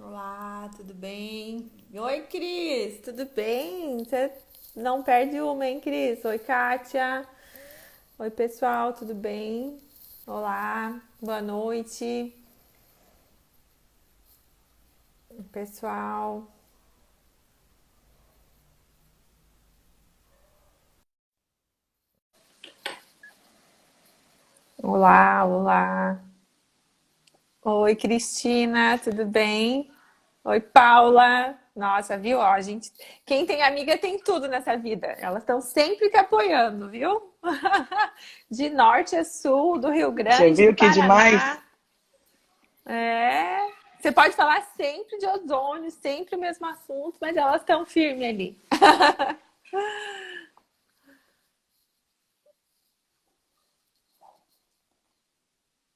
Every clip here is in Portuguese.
Olá, tudo bem? Oi, Cris, tudo bem? Você não perde uma, hein, Cris? Oi, Kátia. Oi, pessoal, tudo bem? Olá, boa noite, pessoal. Olá, olá. Oi, Cristina, tudo bem? Oi, Paula. Nossa, viu? Ó, gente, quem tem amiga tem tudo nessa vida. Elas estão sempre te apoiando, viu? De norte a sul, do Rio Você Grande, do viu que demais? Paraná. É. Você pode falar sempre de ozônio, sempre o mesmo assunto, mas elas estão firmes ali.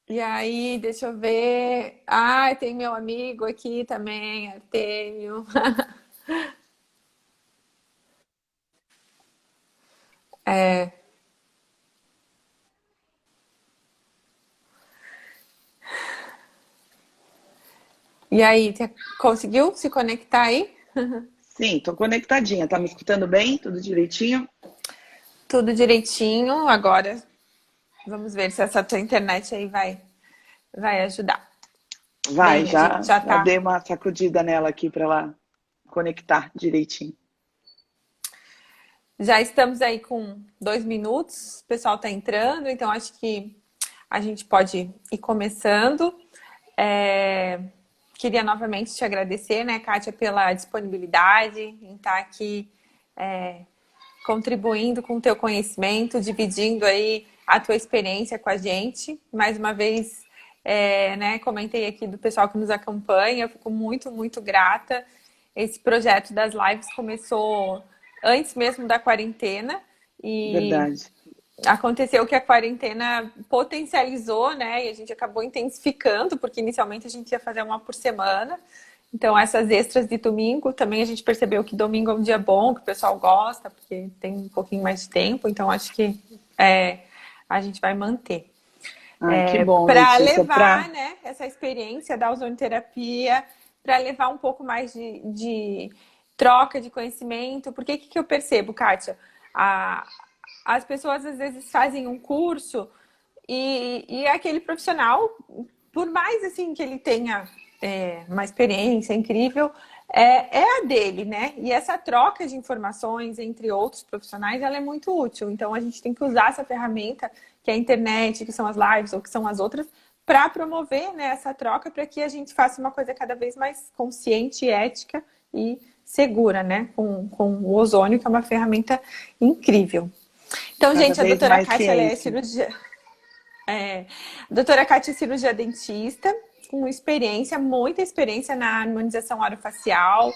E aí, deixa eu ver. Ah, tem meu amigo aqui também, Artêmio. É. E aí, conseguiu se conectar aí? Sim, tô conectadinha. Tá me escutando bem? Tudo direitinho? Tudo direitinho. Agora, vamos ver se essa tua internet aí vai ajudar. Vai, Bem, a gente já, já já tá. dei uma sacudida nela aqui para ela conectar direitinho. Já estamos aí com 2 minutos. O pessoal tá entrando, então acho que a gente pode ir começando. É, Queria novamente te agradecer, né, Kátia, pela disponibilidade em estar aqui contribuindo com o teu conhecimento, dividindo aí a tua experiência com a gente. Mais uma vez, né, comentei aqui do pessoal que nos acompanha, eu fico muito, muito grata. Esse projeto das lives começou antes mesmo da quarentena e Verdade. aconteceu que a quarentena potencializou, né? E a gente acabou intensificando, porque inicialmente a gente ia fazer uma por semana. Então, essas extras de domingo, também a gente percebeu que domingo é um dia bom, que o pessoal gosta, porque tem um pouquinho mais de tempo. Então, acho que é, a gente vai manter. Ai, que bom, Para Letícia. levar, né, essa experiência da ozonoterapia, para levar um pouco mais de troca de conhecimento. Porque o que eu percebo, Kátia? A, as pessoas às vezes fazem um curso e aquele profissional, por mais assim que ele tenha uma experiência incrível, é a dele, né? E essa troca de informações entre outros profissionais, ela é muito útil. Então a gente tem que usar essa ferramenta, que é a internet, que são as lives ou que são as outras, para promover, né, essa troca para que a gente faça uma coisa cada vez mais consciente, ética e segura, né? Com o ozônio, que é uma ferramenta incrível. Então, Cada gente, a vez doutora mais Kátia, ela é ciência. cirurgia. A doutora Kátia é cirurgia dentista, com experiência, muita experiência na harmonização orofacial,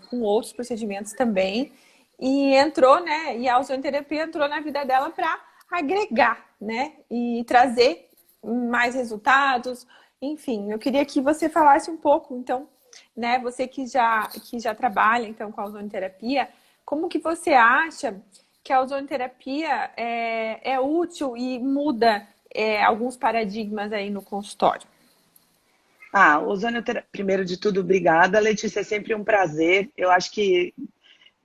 com outros procedimentos também. E entrou, né? E a ozonoterapia entrou na vida dela para agregar, né? E trazer mais resultados. Enfim, eu queria que você falasse um pouco, então, né? Você que já trabalha então com a ozonoterapia, como que você acha que a ozonoterapia é útil e muda alguns paradigmas aí no consultório? Primeiro de tudo, obrigada, Letícia. É sempre um prazer. Eu acho que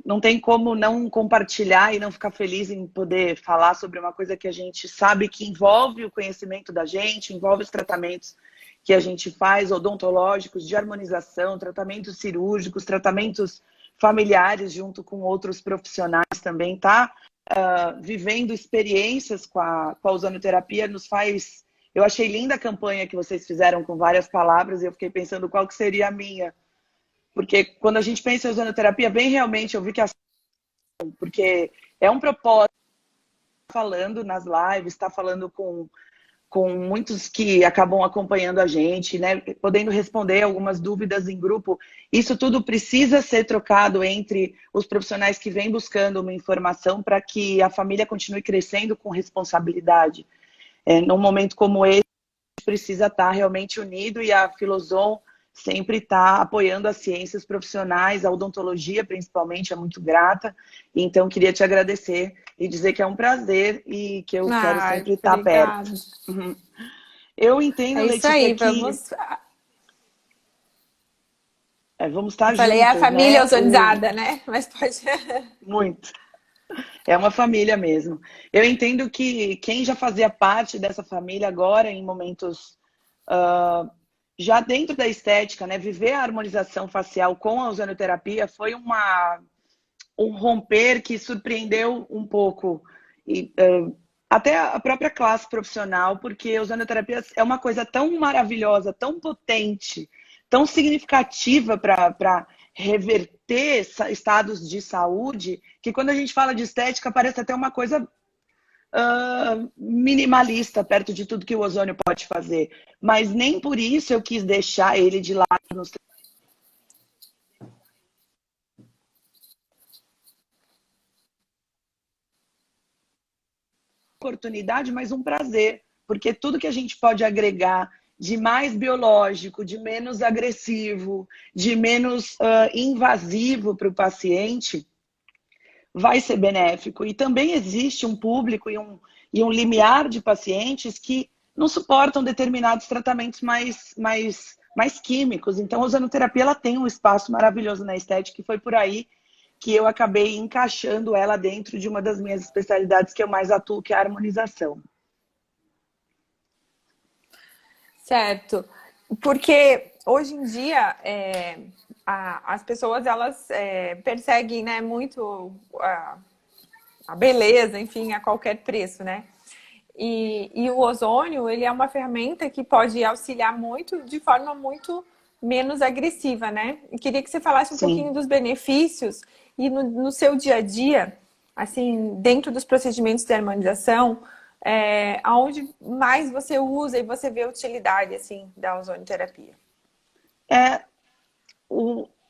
não tem como não compartilhar e não ficar feliz em poder falar sobre uma coisa que a gente sabe que envolve o conhecimento da gente, envolve os tratamentos que a gente faz, odontológicos, de harmonização, tratamentos cirúrgicos, tratamentos familiares junto com outros profissionais também, tá? Vivendo experiências com a ozonoterapia nos faz. Eu achei linda a campanha que vocês fizeram com várias palavras e eu fiquei pensando qual que seria a minha. Porque quando a gente pensa em ozonoterapia, bem realmente eu vi que porque é um propósito falando nas lives, está falando com muitos que acabam acompanhando a gente, né? Podendo responder algumas dúvidas em grupo. Isso tudo precisa ser trocado entre os profissionais que vêm buscando uma informação para que a família continue crescendo com responsabilidade. Num momento como esse, precisa estar realmente unido e a Filosom sempre está apoiando as ciências profissionais, a odontologia principalmente, é muito grata. Então, queria te agradecer e dizer que é um prazer e que eu quero Ai, sempre estar perto. obrigada. Eu entendo, É isso Letícia, aí, que vamos. Vamos estar Eu falei, é a juntos, família né? ozonizada, né? Mas pode. Muito. É uma família mesmo. Eu entendo que quem já fazia parte dessa família agora, em momentos já dentro da estética, né, viver a harmonização facial com a ozonoterapia foi um romper que surpreendeu um pouco e, até a própria classe profissional, porque a ozonoterapia é uma coisa tão maravilhosa, tão potente, tão significativa para reverter estados de saúde, que quando a gente fala de estética parece até uma coisa minimalista perto de tudo que o ozônio pode fazer. Mas nem por isso eu quis deixar ele de lado nos oportunidade, mas um prazer, porque tudo que a gente pode agregar de mais biológico, de menos agressivo, de menos invasivo para o paciente, vai ser benéfico. E também existe um público e um limiar de pacientes que não suportam determinados tratamentos mais químicos. Então, a ozonoterapia ela tem um espaço maravilhoso na estética e foi por aí que eu acabei encaixando ela dentro de uma das minhas especialidades que eu mais atuo, que é a harmonização. Certo. Porque hoje em dia as pessoas elas perseguem, né, muito a beleza, enfim, a qualquer preço, né? E o ozônio, ele é uma ferramenta que pode auxiliar muito de forma muito menos agressiva, né? E queria que você falasse um pouquinho Sim. dos benefícios e no seu dia a dia, assim, dentro dos procedimentos de harmonização, aonde mais você usa e você vê a utilidade, assim, da ozonoterapia. É,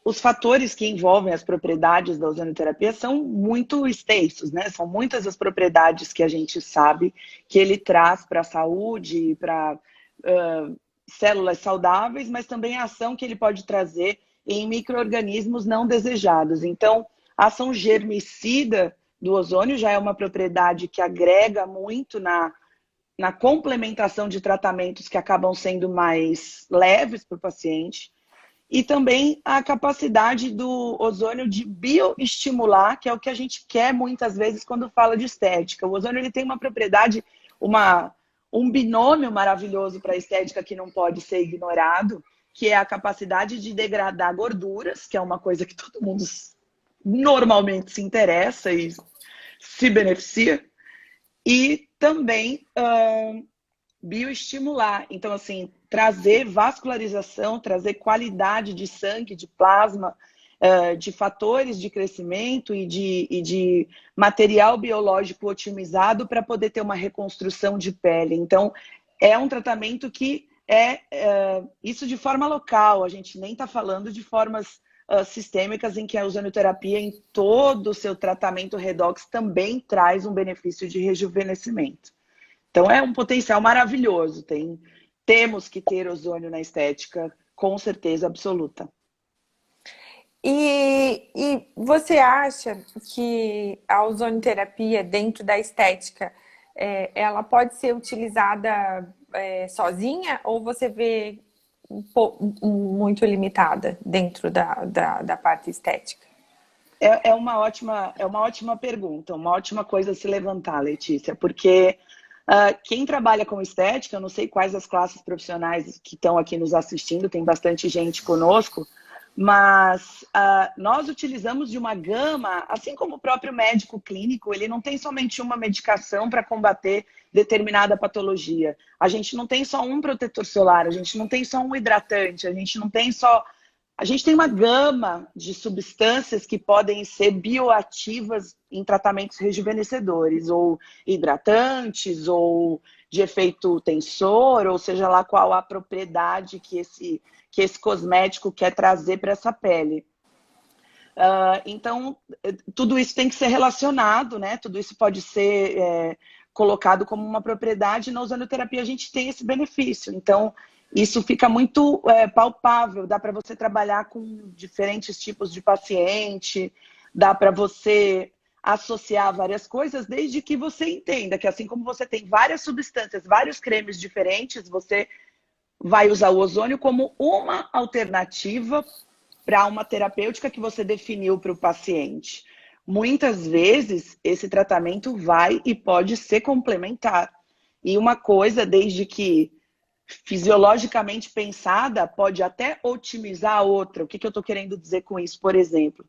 os fatores que envolvem as propriedades da ozonoterapia são muito extensos, né? São muitas as propriedades que a gente sabe que ele traz para a saúde, para células saudáveis, mas também a ação que ele pode trazer em micro-organismos não desejados. Então, a ação germicida do ozônio já é uma propriedade que agrega muito na complementação de tratamentos que acabam sendo mais leves para o paciente. E também a capacidade do ozônio de bioestimular, que é o que a gente quer muitas vezes quando fala de estética. O ozônio ele tem uma propriedade, um binômio maravilhoso para a estética que não pode ser ignorado, que é a capacidade de degradar gorduras, que é uma coisa que todo mundo normalmente se interessa e se beneficia, e também bioestimular. Então, assim, trazer vascularização, trazer qualidade de sangue, de plasma, de fatores de crescimento e de material biológico otimizado para poder ter uma reconstrução de pele. Então, é um tratamento que isso de forma local, a gente nem está falando de formas sistêmicas em que a ozonoterapia, em todo o seu tratamento redox, também traz um benefício de rejuvenescimento. Então, é um potencial maravilhoso. Temos que ter ozônio na estética, com certeza absoluta. E você acha que a ozonoterapia dentro da estética, ela pode ser utilizada sozinha ou você vê muito limitada dentro da parte estética? É uma ótima pergunta, uma ótima coisa a se levantar, Letícia, porque quem trabalha com estética, eu não sei quais as classes profissionais que estão aqui nos assistindo, tem bastante gente conosco, mas nós utilizamos de uma gama, assim como o próprio médico clínico, ele não tem somente uma medicação para combater determinada patologia. A gente não tem só um protetor solar, a gente não tem só um hidratante, a gente não tem só... A gente tem uma gama de substâncias que podem ser bioativas em tratamentos rejuvenescedores, ou hidratantes, ou de efeito tensor, ou seja lá qual a propriedade que esse cosmético quer trazer para essa pele. Então, tudo isso tem que ser relacionado, né? Tudo isso pode ser colocado como uma propriedade. Na ozonoterapia a gente tem esse benefício. Então, isso fica muito palpável. Dá para você trabalhar com diferentes tipos de paciente, dá para você associar várias coisas, desde que você entenda que assim como você tem várias substâncias, vários cremes diferentes, você vai usar o ozônio como uma alternativa para uma terapêutica que você definiu para o paciente. Muitas vezes, esse tratamento vai e pode ser complementar. E uma coisa, desde que fisiologicamente pensada, pode até otimizar a outra. O que eu estou querendo dizer com isso? Por exemplo,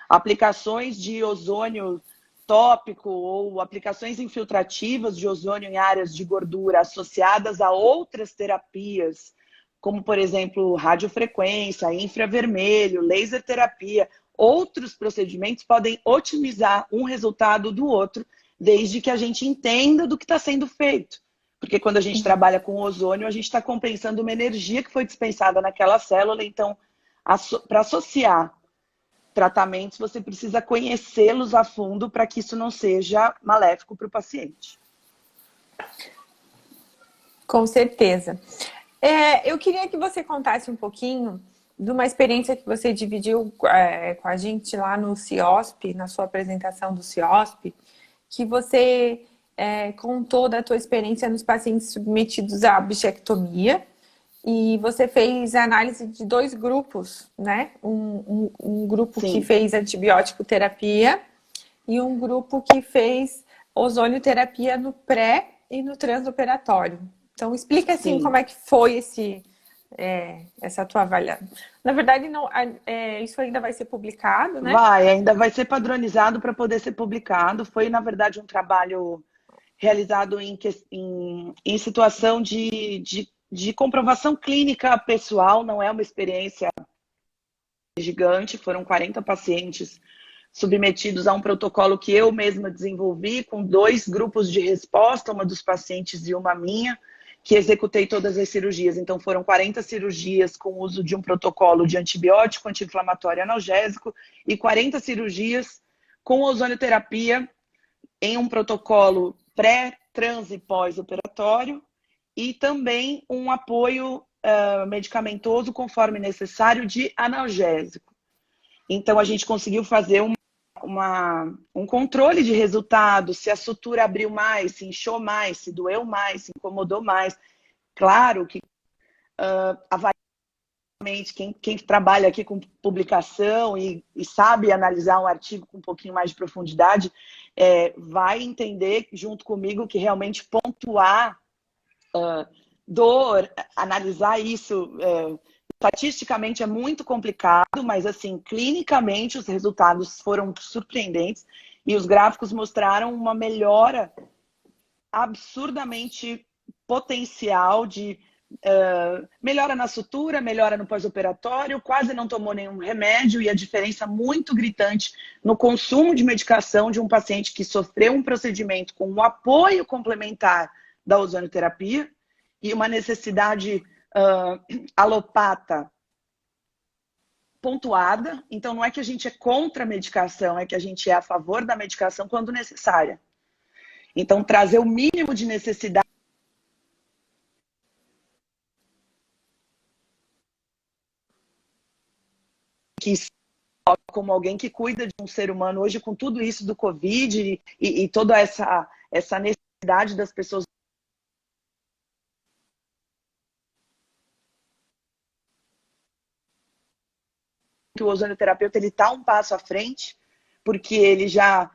aplicações de ozônio tópico ou aplicações infiltrativas de ozônio em áreas de gordura associadas a outras terapias, como, por exemplo, radiofrequência, infravermelho, laser terapia. Outros procedimentos podem otimizar um resultado do outro, desde que a gente entenda do que está sendo feito. Porque quando a gente trabalha com ozônio, a gente está compensando uma energia que foi dispensada naquela célula. Então, para associar tratamentos, você precisa conhecê-los a fundo para que isso não seja maléfico para o paciente. Com certeza. Eu queria que você contasse um pouquinho de uma experiência que você dividiu com a gente lá no CIOSP, na sua apresentação do CIOSP, que você contou da tua experiência nos pacientes submetidos à bichectomia. E você fez análise de 2 grupos, né? Um grupo Sim. que fez antibiótico terapia e um grupo que fez ozonioterapia no pré e no transoperatório. Então, explica assim Sim. como é que foi essa tua avaliação. Na verdade, não, isso ainda vai ser publicado, né? Ainda vai ser padronizado para poder ser publicado. Foi, na verdade, um trabalho realizado em situação de comprovação clínica pessoal, não é uma experiência gigante. Foram 40 pacientes submetidos a um protocolo que eu mesma desenvolvi, com 2 grupos de resposta, uma dos pacientes e uma minha, que executei todas as cirurgias. Então, foram 40 cirurgias com o uso de um protocolo de antibiótico, anti-inflamatório e analgésico, e 40 cirurgias com ozonioterapia em um protocolo pré, trans e pós-operatório, e também um apoio medicamentoso, conforme necessário, de analgésico. Então, a gente conseguiu fazer um controle de resultado, se a sutura abriu mais, se inchou mais, se doeu mais, se incomodou mais. Claro que quem trabalha aqui com publicação e sabe analisar um artigo com um pouquinho mais de profundidade, vai entender junto comigo que realmente pontuar dor, analisar isso estatisticamente é muito complicado, mas assim, clinicamente os resultados foram surpreendentes e os gráficos mostraram uma melhora absurdamente potencial de melhora na sutura, melhora no pós-operatório, quase não tomou nenhum remédio, e a diferença muito gritante no consumo de medicação de um paciente que sofreu um procedimento com um apoio complementar da ozonioterapia e uma necessidade alopata pontuada. Então, não é que a gente é contra a medicação, é que a gente é a favor da medicação quando necessária. Então, trazer o mínimo de necessidade que como alguém que cuida de um ser humano hoje, com tudo isso do Covid e toda essa necessidade das pessoas. Que o ozonioterapeuta está um passo à frente, porque ele já,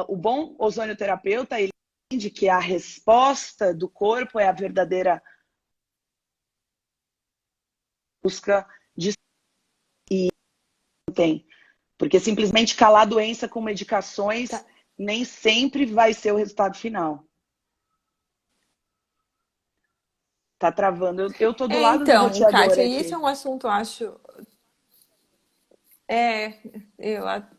o bom ozonioterapeuta, ele entende que a resposta do corpo é a verdadeira busca de e tem. Porque simplesmente calar a doença com medicações nem sempre vai ser o resultado final. Tá travando. Eu tô do lado do Então, roteador Kátia, aqui. esse é um assunto, eu acho.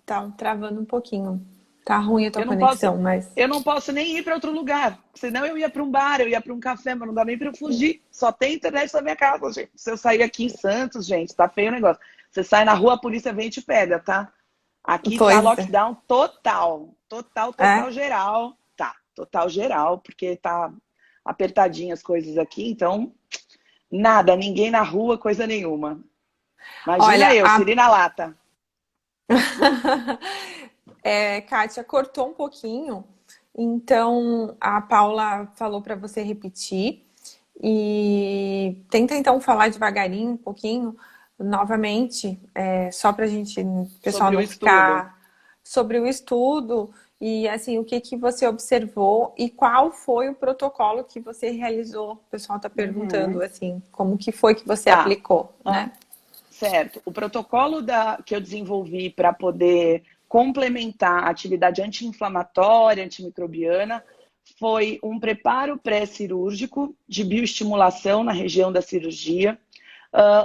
Tá travando um pouquinho. Tá ruim a tua conexão, mas. Eu não posso nem ir para outro lugar. Senão eu ia para um bar, eu ia para um café, mas não dá nem para eu fugir. Só tem internet na minha casa, gente. Se eu sair aqui em Santos, gente, tá feio o negócio. Você sai na rua, a polícia vem e te pega, tá? Aqui tá lockdown total. Total geral. Tá, total geral, porque tá apertadinho as coisas aqui. Então, nada, ninguém na rua, coisa nenhuma. Imagina eu, Siri na lata. Kátia, cortou um pouquinho, então a Paula falou para você repetir e tenta então falar devagarinho um pouquinho novamente, só para a gente, o pessoal Sobre o não estudo. ficar sobre o estudo e assim, o que que você observou e qual foi o protocolo que você realizou? O pessoal está perguntando Uhum. assim, como que foi que você Tá. aplicou, Ah, né? certo. O protocolo que eu desenvolvi para poder complementar a atividade anti-inflamatória, antimicrobiana, foi um preparo pré-cirúrgico de bioestimulação na região da cirurgia,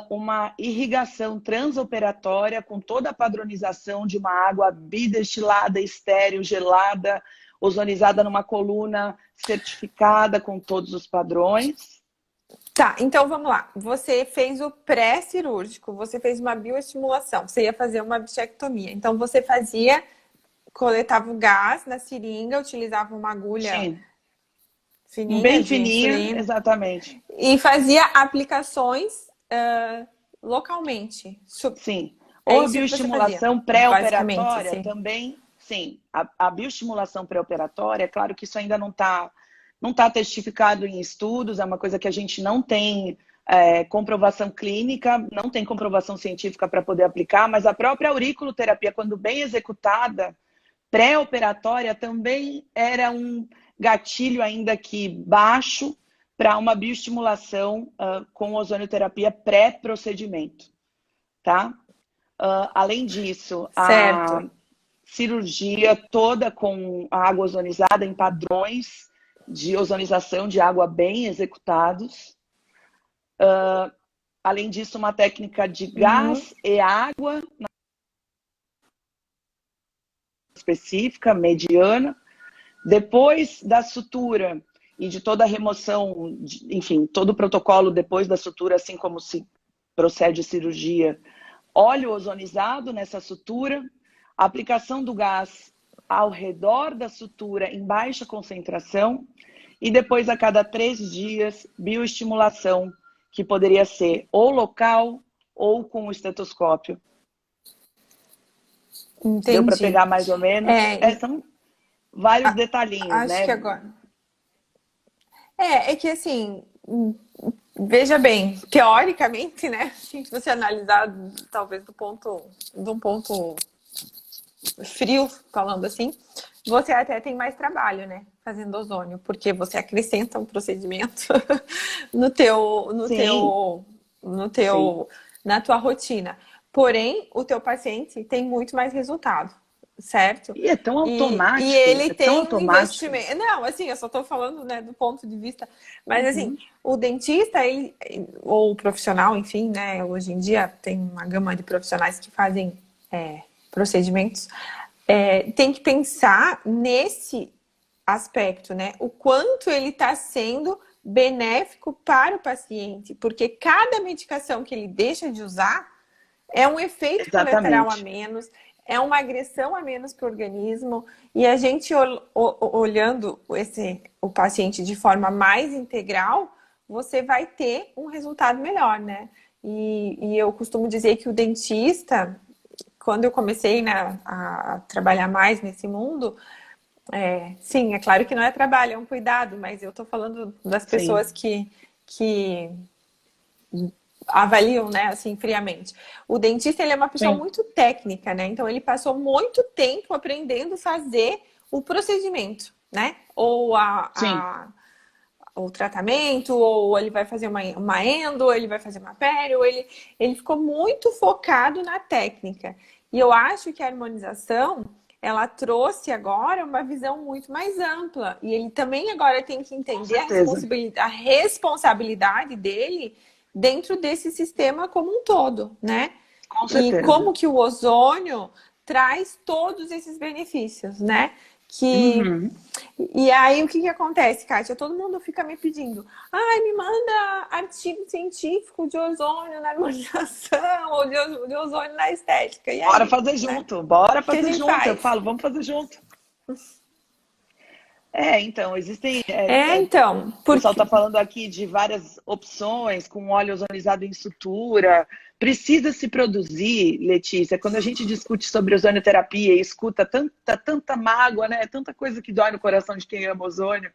uma irrigação transoperatória com toda a padronização de uma água bidestilada, estéril, gelada, ozonizada numa coluna certificada com todos os padrões. Tá, então vamos lá. Você fez o pré-cirúrgico, você fez uma bioestimulação, você ia fazer uma bichectomia. Então você fazia, coletava o gás na seringa, utilizava uma agulha Sim, fininha bem de fininha, insulina exatamente. e fazia aplicações localmente. Sim. É Ou a isso que você fazia, bioestimulação basicamente, pré-operatória assim. também, sim. A bioestimulação pré-operatória, é claro que isso ainda não tá testificado em estudos, é uma coisa que a gente não tem comprovação clínica, não tem comprovação científica para poder aplicar, mas a própria auriculoterapia, quando bem executada, pré-operatória, também era um gatilho ainda que baixo para uma bioestimulação com ozonioterapia pré-procedimento, tá? Além disso, a Certo. cirurgia toda com a água ozonizada em padrões de ozonização de água bem executados. Além disso, uma técnica de Uhum. gás e água específica, mediana. Depois da sutura e de toda a remoção, enfim, todo o protocolo depois da sutura, assim como se procede a cirurgia, óleo ozonizado nessa sutura, aplicação do gás ao redor da sutura em baixa concentração e depois, a cada 3 dias, bioestimulação, que poderia ser ou local ou com o estetoscópio. Deu para Entendi. pegar mais ou menos? É, São vários a- detalhinhos, acho que né? agora. É que assim, veja bem, teoricamente, né? Se você analisar talvez de um ponto frio, falando assim, você até tem mais trabalho, né? Fazendo ozônio, porque você acrescenta um procedimento no teu, no Sim, teu, no sim. teu, na tua rotina. Porém, o teu paciente tem muito mais resultado, certo? E é tão E automático, ele é tão tem um automático. investimento. Não, assim, eu só estou falando, né, do ponto de vista. Mas, assim, Uhum. o dentista, ele, ou o profissional, enfim, né, hoje em dia tem uma gama de profissionais que fazem procedimentos. Tem que pensar nesse aspecto, né? O quanto ele está sendo benéfico para o paciente, porque cada medicação que ele deixa de usar é um efeito colateral a Exatamente. menos, é uma agressão a menos para o organismo, e a gente olhando o paciente de forma mais integral, você vai ter um resultado melhor, né? E eu costumo dizer que o dentista, quando eu comecei, né, a trabalhar mais nesse mundo, sim, é claro que não é trabalho, é um cuidado, mas eu estou falando das Sim, pessoas que avaliam, né, assim, friamente. O dentista, ele é uma pessoa sim, muito técnica, né? Então, ele passou muito tempo aprendendo a fazer o procedimento, né? Ou sim. o tratamento, ou ele vai fazer uma endo, ou ele vai fazer uma pério, ele ficou muito focado na técnica. E eu acho que a harmonização, ela trouxe agora uma visão muito mais ampla. E ele também agora tem que Com entender certeza. a responsabilidade dele dentro desse sistema como um todo, né? Com E certeza. como que o ozônio traz todos esses benefícios, né? Que Uhum. e aí, o que que acontece, Kátia? Todo mundo fica me pedindo, ai, me manda artigo científico de ozônio na harmonização ou de ozônio na estética. E Bora aí, fazer né? junto, bora O que a fazer gente junto. Eu faz? falo, vamos fazer junto. Então, existem. Então, O pessoal porque está falando aqui de várias opções com óleo ozonizado em sutura. Precisa se produzir, Letícia, quando a gente discute sobre ozonioterapia e escuta tanta mágoa, né? Tanta coisa que dói no coração de quem ama ozônio.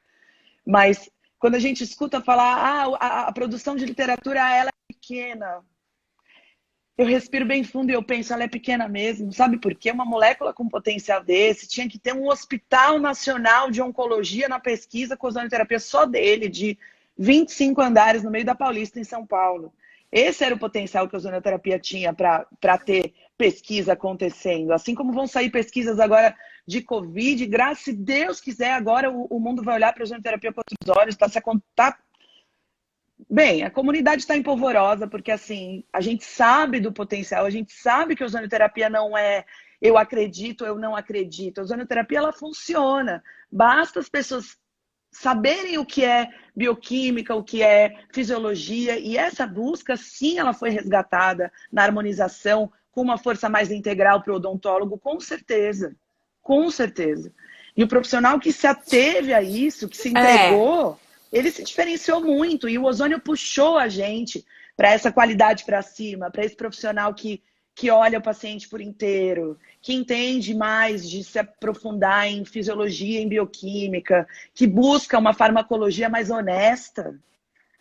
Mas quando a gente escuta falar, a produção de literatura ela é pequena. eu respiro bem fundo e eu penso, ela é pequena mesmo. Sabe por quê? Uma molécula com potencial desse tinha que ter um hospital nacional de oncologia na pesquisa com ozonioterapia só dele, de 25 andares no meio da Paulista, em São Paulo. Esse era o potencial que a ozonioterapia tinha para ter pesquisa acontecendo. Assim como vão sair pesquisas agora de Covid, graças se Deus quiser, agora o mundo vai olhar para a ozonioterapia com outros olhos, bem, a comunidade está empolvorosa, porque assim, a gente sabe do potencial, a gente sabe que a ozonioterapia não é eu acredito, eu não acredito. A ozonioterapia, ela funciona. Basta as pessoas saberem o que é bioquímica, o que é fisiologia, e essa busca, sim, ela foi resgatada na harmonização com uma força mais integral para o odontólogo, com certeza. Com certeza. E o profissional que se ateve a isso, que se entregou, ele se diferenciou muito. E o ozônio puxou a gente para essa qualidade para cima, para esse profissional que olha o paciente por inteiro, que entende mais de se aprofundar em fisiologia, em bioquímica, que busca uma farmacologia mais honesta.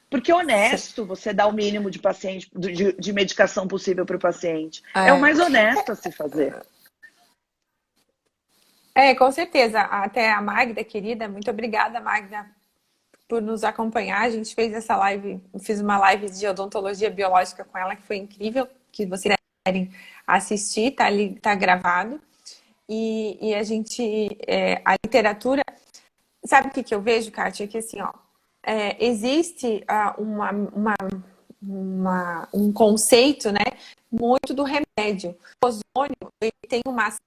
Porque honesto, você dá o mínimo de paciente, de medicação possível para o paciente. É o mais honesto a se fazer. Com certeza. Até a Magda, querida, muito obrigada, Magda, por nos acompanhar. A gente fez essa live, fiz uma live de odontologia biológica com ela, que foi incrível, que vocês querem assistir, tá ali, tá gravado. E a gente, a literatura, sabe o que eu vejo, Kátia? Que assim, ó, existe um conceito, né, muito do remédio. O ozônio, ele tem uma ação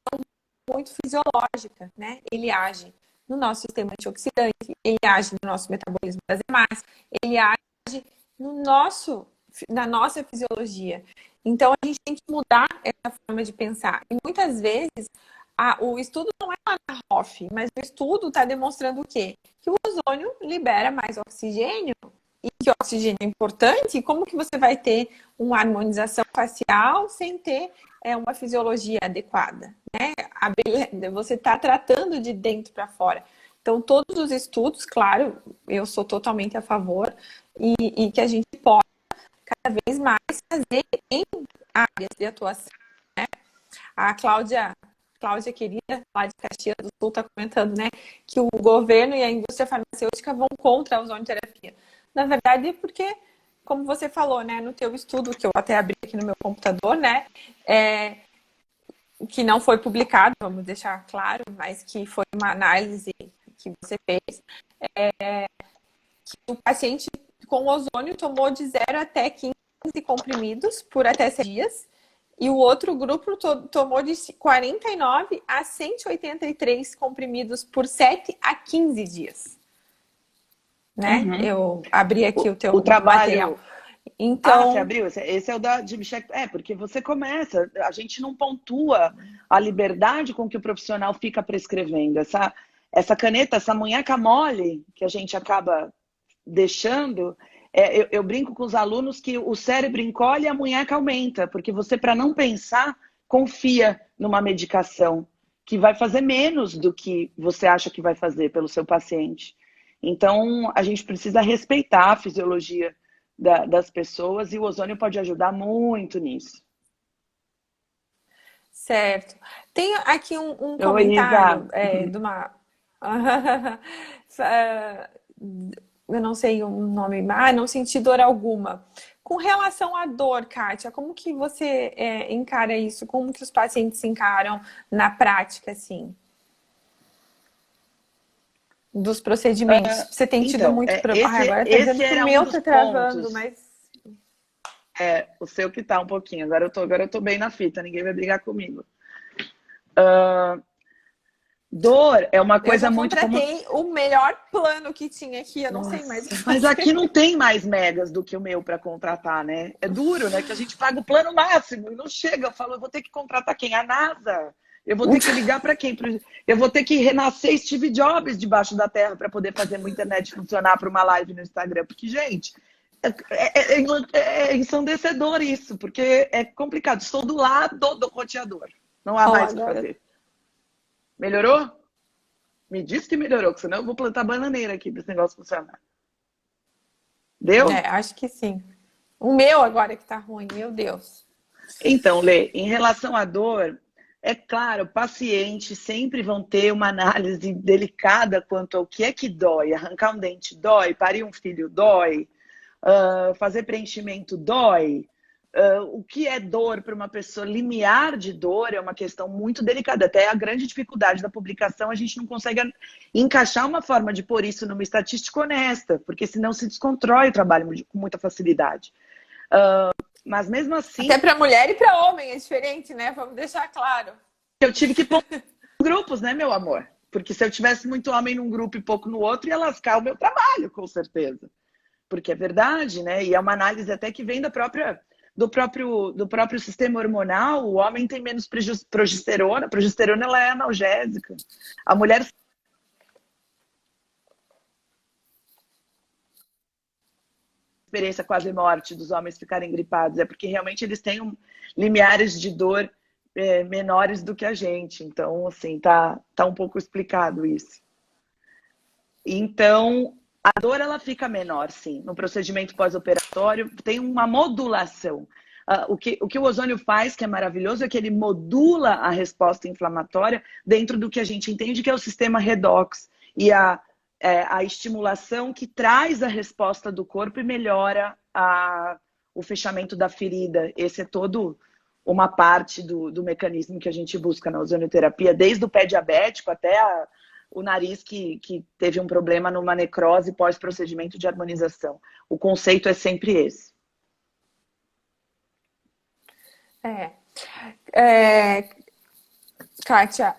muito fisiológica, né? Ele age no nosso sistema antioxidante, ele age no nosso metabolismo das hemácias, ele age na nossa fisiologia. Então, a gente tem que mudar essa forma de pensar. E muitas vezes, o estudo não é lá na ROF, mas o estudo está demonstrando o quê? Que o ozônio libera mais oxigênio, e que o oxigênio é importante. E como que você vai ter uma harmonização facial sem ter uma fisiologia adequada, né? Você está tratando de dentro para fora. Então, todos os estudos, claro, eu sou totalmente a favor, e que a gente pode cada vez mais fazer em áreas de atuação, né? A Cláudia querida, lá de Caxias do Sul, está comentando, né, que o governo e a indústria farmacêutica vão contra a ozonioterapia. Na verdade, porque, como você falou, né, no teu estudo, que eu até abri aqui no meu computador, né, que não foi publicado, vamos deixar claro, mas que foi uma análise que você fez, que o paciente com ozônio tomou de 0 até 15 comprimidos por até 7 dias, e o outro grupo tomou de 49 a 183 comprimidos por 7 a 15 dias. Né? Uhum. Eu abri aqui o teu trabalho. Material. Então... você abriu? Esse é o da Jim Check. Porque você começa, a gente não pontua a liberdade com que o profissional fica prescrevendo. Essa caneta, essa munheca mole que a gente acaba deixando, eu brinco com os alunos que o cérebro encolhe e a munheca aumenta, porque você, para não pensar, confia numa medicação que vai fazer menos do que você acha que vai fazer pelo seu paciente. Então, a gente precisa respeitar a fisiologia das pessoas, e o ozônio pode ajudar muito nisso. Certo. Tem aqui um comentário de uma... eu não sei o nome, não senti dor alguma. Com relação à dor, Kátia, como que você encara isso? Como que os pacientes encaram na prática, assim? Dos procedimentos. Você tem tido muito problema. Agora tá dizendo que o meu tá travando, mas... o seu que tá um pouquinho. Agora eu tô bem na fita, ninguém vai brigar comigo. Dor é uma coisa muito... Eu contratei o melhor plano que tinha aqui, eu não sei mais. Mas aqui não tem mais megas do que o meu para contratar, né? É duro, né? Que a gente paga o plano máximo e não chega. Eu falo, eu vou ter que contratar quem? A NASA. Eu vou ter que ligar para quem? Eu vou ter que renascer Steve Jobs debaixo da terra para poder fazer a internet funcionar para uma live no Instagram. Porque, gente, é ensandecedor isso, porque é complicado. Estou do lado do roteador. Não há mais o que fazer. Melhorou? Me diz que melhorou, que senão eu vou plantar bananeira aqui para esse negócio funcionar. Deu? Acho que sim. O meu agora que tá ruim, meu Deus. Então, Lê, em relação à dor, é claro, pacientes sempre vão ter uma análise delicada quanto ao que é que dói. Arrancar um dente dói, parir um filho dói, fazer preenchimento dói. O que é dor para uma pessoa, limiar de dor é uma questão muito delicada. Até a grande dificuldade da publicação, a gente não consegue encaixar uma forma de pôr isso numa estatística honesta, porque senão se desconstrói o trabalho com muita facilidade. Mas mesmo assim, Até para mulher e para homem é diferente, né? Vamos deixar claro. eu tive que pôr grupos, né, meu amor? Porque se eu tivesse muito homem num grupo e pouco no outro, ia lascar o meu trabalho, com certeza. Porque é verdade, né? E é uma análise até que vem do próprio sistema hormonal. O homem tem menos progesterona. A progesterona, ela é analgésica. A mulher experiência quase morte dos homens ficarem gripados é porque realmente eles têm limiares de dor menores do que a gente. Então, assim, tá um pouco explicado isso. Então, a dor ela fica menor, sim. No procedimento pós-operatório tem uma modulação. O que o ozônio faz, que é maravilhoso, é que ele modula a resposta inflamatória dentro do que a gente entende que é o sistema redox e a estimulação que traz a resposta do corpo e melhora o fechamento da ferida. Esse é todo uma parte do mecanismo que a gente busca na ozonioterapia, desde o pé diabético até o nariz que teve um problema numa necrose pós-procedimento de harmonização. O conceito é sempre esse. Kátia,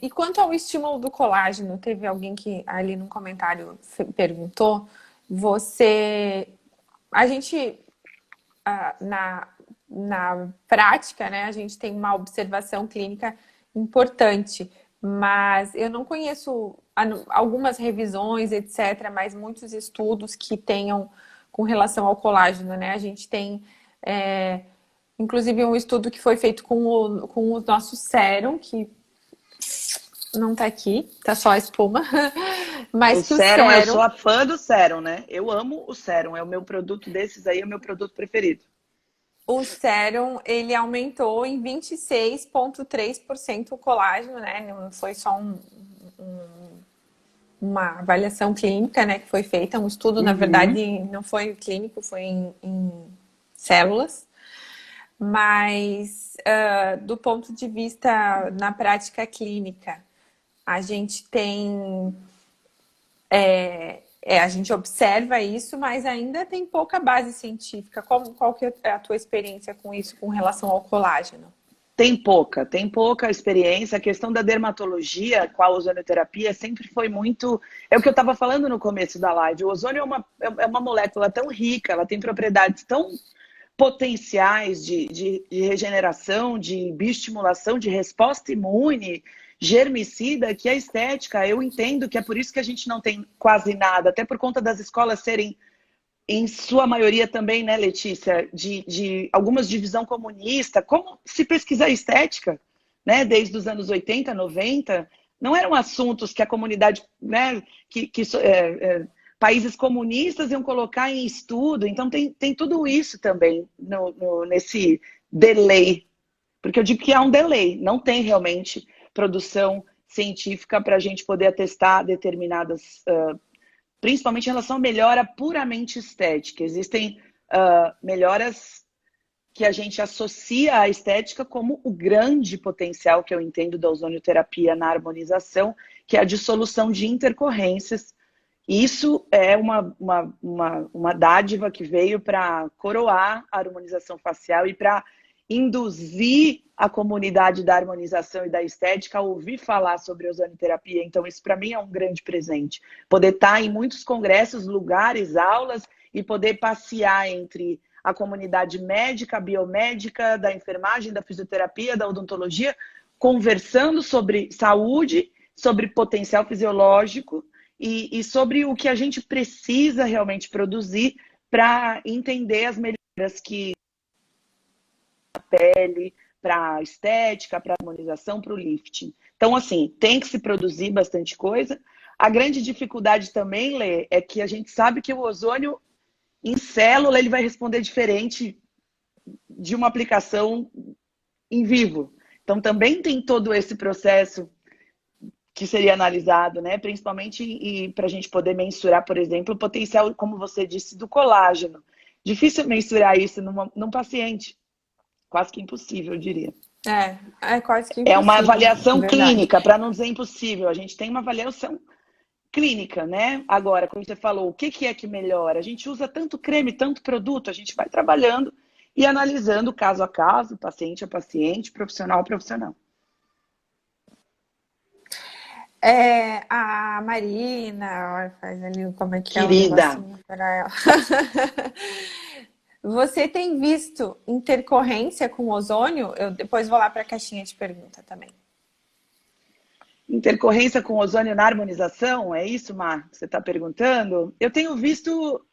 e quanto ao estímulo do colágeno, teve alguém que ali no comentário perguntou, a gente, na prática, né, a gente tem uma observação clínica importante, mas eu não conheço algumas revisões, etc., mas muitos estudos que tenham com relação ao colágeno, né? A gente tem, inclusive, um estudo que foi feito com o nosso sérum, que não tá aqui, tá só a espuma, mas que o sérum, eu sérum... sou a fã do sérum, né? Eu amo o sérum, é o meu produto desses aí, é o meu produto preferido. O sérum, ele aumentou em 26,3% o colágeno, né? Não foi só uma avaliação clínica, né, que foi feita, um estudo, na verdade, não foi clínico, foi em células. Mas, do ponto de vista na prática clínica, a gente tem... a gente observa isso, mas ainda tem pouca base científica. Qual que é a tua experiência com isso, com relação ao colágeno? Tem pouca experiência. A questão da dermatologia com a ozonioterapia sempre foi muito... É o que eu estava falando no começo da live. O ozônio é uma molécula tão rica, ela tem propriedades tão potenciais de regeneração, de bioestimulação, de resposta imune, germicida, que a estética, eu entendo que é por isso que a gente não tem quase nada, até por conta das escolas serem, em sua maioria também, né, Letícia, de algumas de visão comunista. Como se pesquisar estética, né, desde os anos 80, 90, não eram assuntos que a comunidade, né, países comunistas iam colocar em estudo. Então tem tudo isso também nesse delay, porque eu digo que há um delay, não tem realmente produção científica para a gente poder atestar determinadas, principalmente em relação à melhora puramente estética. Existem melhoras que a gente associa à estética como o grande potencial que eu entendo da ozonioterapia na harmonização, que é a dissolução de intercorrências. Isso é uma dádiva que veio para coroar a harmonização facial e para induzir a comunidade da harmonização e da estética a ouvir falar sobre ozonioterapia. Então, isso para mim é um grande presente. Poder estar em muitos congressos, lugares, aulas e poder passear entre a comunidade médica, biomédica, da enfermagem, da fisioterapia, da odontologia, conversando sobre saúde, sobre potencial fisiológico e sobre o que a gente precisa realmente produzir para entender as melhoras que a pele, para a estética, para a harmonização, para o lifting. Então, assim, tem que se produzir bastante coisa. A grande dificuldade também, Lê, é que a gente sabe que o ozônio em célula ele vai responder diferente de uma aplicação em vivo. Então, também tem todo esse processo que seria analisado, né? Principalmente para a gente poder mensurar, por exemplo, o potencial, como você disse, do colágeno. Difícil mensurar isso num paciente. Quase que impossível, eu diria. É quase que É uma impossível, avaliação verdade. clínica, para não dizer impossível. A gente tem uma avaliação clínica, né? Agora, como você falou, o que é que melhora? A gente usa tanto creme, tanto produto, a gente vai trabalhando e analisando caso a caso, paciente a paciente, profissional a profissional. A Marina, faz ali como é que é o Querida, negocinho para ela. Você tem visto intercorrência com ozônio? Eu depois vou lá para a caixinha de pergunta também. intercorrência com ozônio na harmonização, é isso, Mar? Você está perguntando? Eu tenho visto.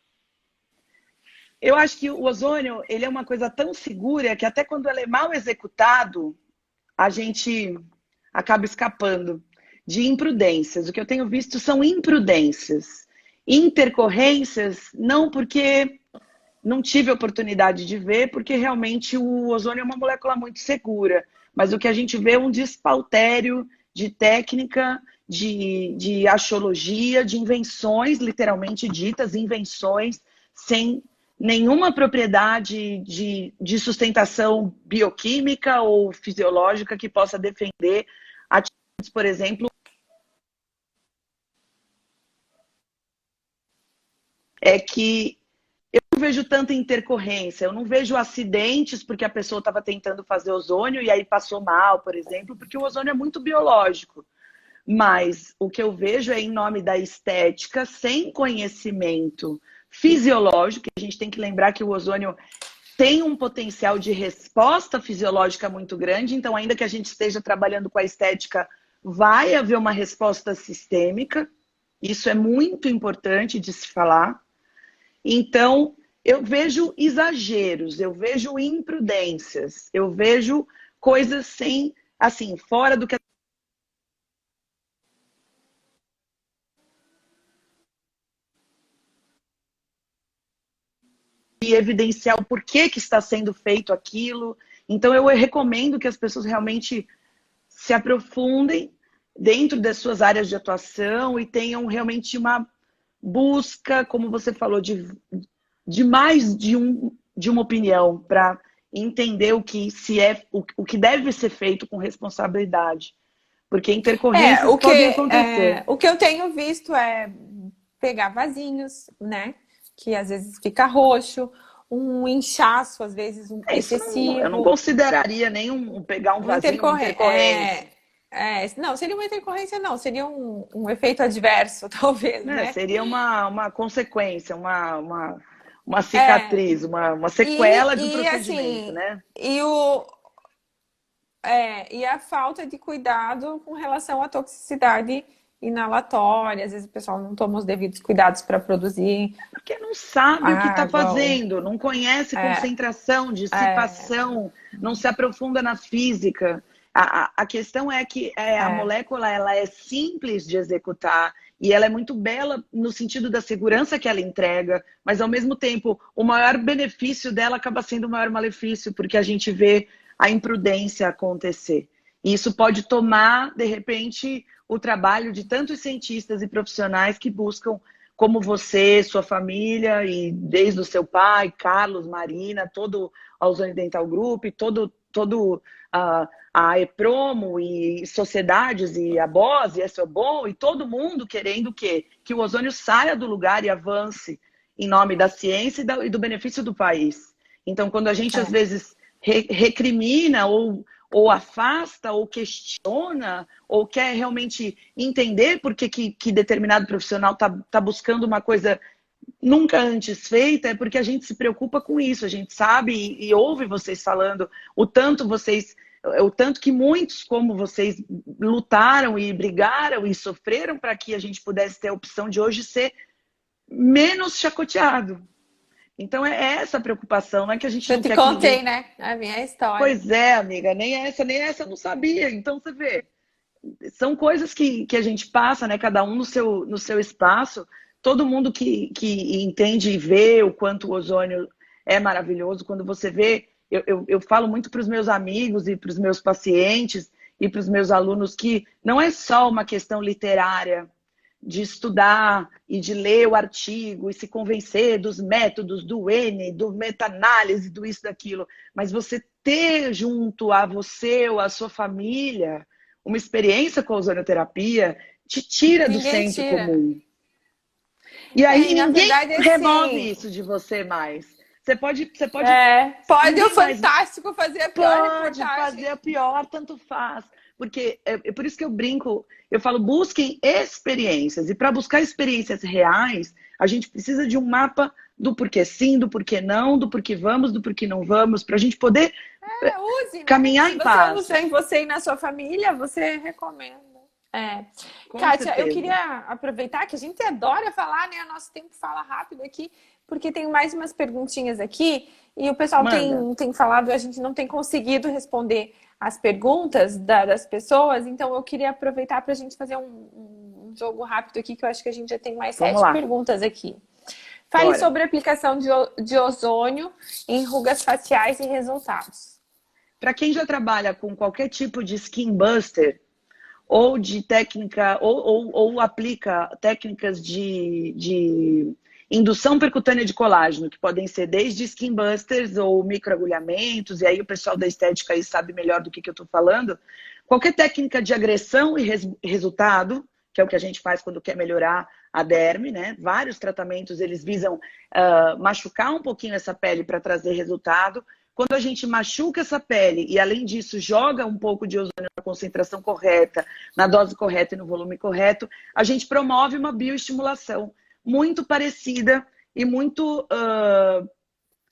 Eu acho que o ozônio ele é uma coisa tão segura que até quando ele é mal executado, a gente acaba escapando de imprudências. O que eu tenho visto são imprudências. Intercorrências, não porque não tive a oportunidade de ver, porque realmente o ozônio é uma molécula muito segura. Mas o que a gente vê é um despautério de técnica, de axiologia, de invenções, literalmente ditas, invenções, sem nenhuma propriedade de sustentação bioquímica ou fisiológica que possa defender atitudes, por exemplo, é que eu não vejo tanta intercorrência, eu não vejo acidentes porque a pessoa estava tentando fazer ozônio e aí passou mal, por exemplo, porque o ozônio é muito biológico. Mas o que eu vejo é em nome da estética, sem conhecimento fisiológico, a gente tem que lembrar que o ozônio tem um potencial de resposta fisiológica muito grande, então ainda que a gente esteja trabalhando com a estética, vai haver uma resposta sistêmica, isso é muito importante de se falar. Então, eu vejo exageros, eu vejo imprudências, eu vejo coisas sem, assim, fora do que e evidenciar o porquê que está sendo feito aquilo. Então, eu recomendo que as pessoas realmente se aprofundem dentro das suas áreas de atuação e tenham realmente uma busca, como você falou, de mais de uma opinião para entender o que deve ser feito com responsabilidade. Porque intercorrências podem acontecer. O que eu tenho visto é pegar vasinhos, né? Que às vezes fica roxo, um inchaço, às vezes Isso eu não excessivo. consideraria nem pegar um vasinho, uma intercorrência. Não, seria uma intercorrência, não, seria um efeito adverso, talvez, né? Seria uma consequência, uma cicatriz, uma sequela de um procedimento, assim, né? E a falta de cuidado com relação à toxicidade inalatória. Às vezes o pessoal não toma os devidos cuidados para produzir Porque não sabe o que está água. fazendo, não conhece concentração, dissipação, não se aprofunda na física. A questão é que a molécula ela é simples de executar e ela é muito bela no sentido da segurança que ela entrega, mas ao mesmo tempo o maior benefício dela acaba sendo o maior malefício, porque a gente vê a imprudência acontecer. E isso pode tomar, de repente, o trabalho de tantos cientistas e profissionais que buscam, como você, sua família, e desde o seu pai, Carlos, Marina, todo a Ozônio Dental Group, todo a EPROMO e sociedades e a BOS e a SOBOM e todo mundo querendo o quê? Que o ozônio saia do lugar e avance em nome da ciência e do benefício do país. Então, quando a gente às vezes recrimina ou afasta ou questiona ou quer realmente entender por que determinado profissional está buscando uma coisa nunca antes feita, é porque a gente se preocupa com isso, a gente sabe e ouve vocês falando o tanto que muitos como vocês lutaram e brigaram e sofreram para que a gente pudesse ter a opção de hoje ser menos chacoteado. Então é essa a preocupação, não é que a gente Eu não te quer que contei, ninguém... né? A minha história. Pois é, amiga, nem essa eu não sabia. Então você vê, são coisas que a gente passa, né? Cada um no seu espaço. Todo mundo que entende e vê o quanto o ozônio é maravilhoso, quando você vê, eu falo muito para os meus amigos e para os meus pacientes e para os meus alunos que não é só uma questão literária de estudar e de ler o artigo e se convencer dos métodos, do N, do meta-análise, do isso, daquilo, mas você ter junto a você ou a sua família uma experiência com a ozonioterapia te tira do Ninguém senso tira. comum. E aí E na ninguém verdade, remove assim, isso de você mais. Você pode, pode o ninguém mais Fantástico fazer a pior pode fazer reportagem. a pior, tanto faz. Porque é por isso que eu brinco, eu falo, busquem experiências. E para buscar experiências reais, a gente precisa de um mapa do porquê sim, do porquê não, do porquê vamos, do porquê não vamos, para a gente poder Use, né? caminhar Se em você paz. usa em você e na sua família, você recomenda. É. Com Kátia, eu certeza. queria aproveitar que a gente adora falar, né? O nosso tempo fala rápido aqui, porque tem mais umas perguntinhas aqui e o pessoal Manda. tem falado, a gente não tem conseguido responder as perguntas das pessoas, então eu queria aproveitar para a gente fazer um jogo rápido aqui, que eu acho que a gente já tem mais Vamos 7 lá. perguntas aqui. Fale Bora. sobre a aplicação de ozônio em rugas faciais e resultados. Para quem já trabalha com qualquer tipo de skin buster, ou de técnica, ou aplica técnicas de indução percutânea de colágeno, que podem ser desde skin busters ou microagulhamentos, e aí o pessoal da estética aí sabe melhor do que eu estou falando. Qualquer técnica de agressão e resultado, que é o que a gente faz quando quer melhorar a derme, né? Vários tratamentos, eles visam machucar um pouquinho essa pele para trazer resultado. Quando a gente machuca essa pele e, além disso, joga um pouco de ozônio na concentração correta, na dose correta e no volume correto, a gente promove uma bioestimulação muito parecida e muito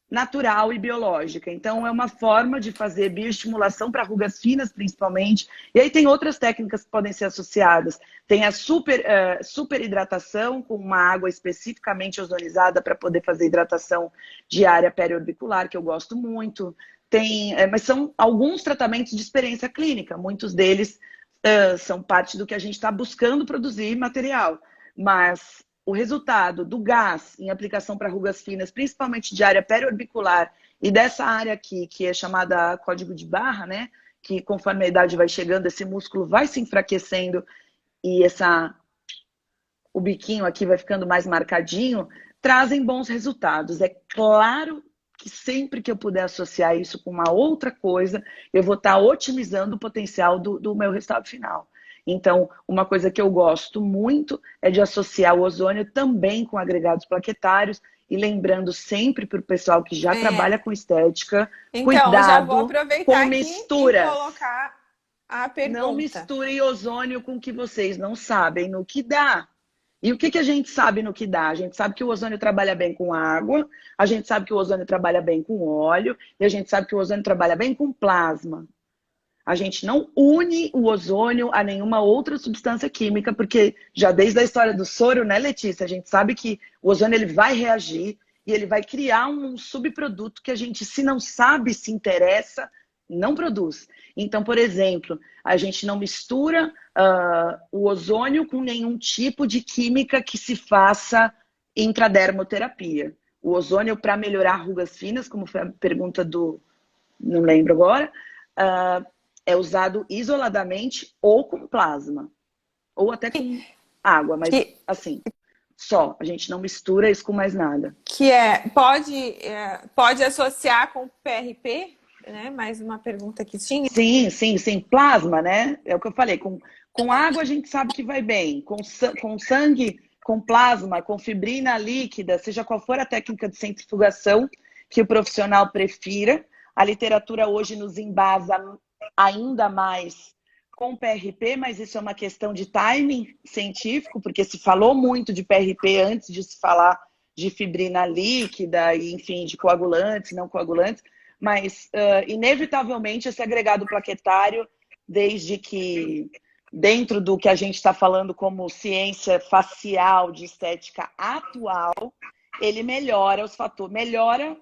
natural e biológica. Então, é uma forma de fazer bioestimulação para rugas finas, principalmente. E aí tem outras técnicas que podem ser associadas. Tem a super hidratação, com uma água especificamente ozonizada para poder fazer hidratação diária periorbicular, que eu gosto muito. Mas são alguns tratamentos de experiência clínica. Muitos deles são parte do que a gente está buscando produzir material. Mas o resultado do gás em aplicação para rugas finas, principalmente de área periorbicular e dessa área aqui, que é chamada código de barra, né? Que conforme a idade vai chegando, esse músculo vai se enfraquecendo e o biquinho aqui vai ficando mais marcadinho, trazem bons resultados. É claro que sempre que eu puder associar isso com uma outra coisa, eu vou estar otimizando o potencial do meu resultado final. Então, uma coisa que eu gosto muito é de associar o ozônio também com agregados plaquetários e lembrando sempre para o pessoal que já trabalha com estética, Então, já vou cuidado aproveitar com aqui e misturas. colocar a Não pergunta. misturem ozônio com o que vocês não sabem no que dá. E o que a gente sabe no que dá? A gente sabe que o ozônio trabalha bem com água, a gente sabe que o ozônio trabalha bem com óleo e a gente sabe que o ozônio trabalha bem com plasma. A gente não une o ozônio a nenhuma outra substância química, porque já desde a história do soro, né, Letícia? A gente sabe que o ozônio ele vai reagir e ele vai criar um subproduto que a gente, se não sabe, se interessa, não produz. Então, por exemplo, a gente não mistura o ozônio com nenhum tipo de química que se faça intradermoterapia. O ozônio para melhorar rugas finas, como foi a pergunta do... não lembro agora... é usado isoladamente ou com plasma, ou até com água, mas assim, só. A gente não mistura isso com mais nada. Pode associar com PRP, né? Mais uma pergunta que tinha. Sim. Plasma, né? É o que eu falei. Com água a gente sabe que vai bem. Com sangue, com plasma, com fibrina líquida, seja qual for a técnica de centrifugação que o profissional prefira, a literatura hoje nos embasa ainda mais com PRP, mas isso é uma questão de timing científico, porque se falou muito de PRP antes de se falar de fibrina líquida, e, enfim, de coagulantes, não coagulantes, mas inevitavelmente esse agregado plaquetário, desde que dentro do que a gente está falando como ciência facial de estética atual, ele melhora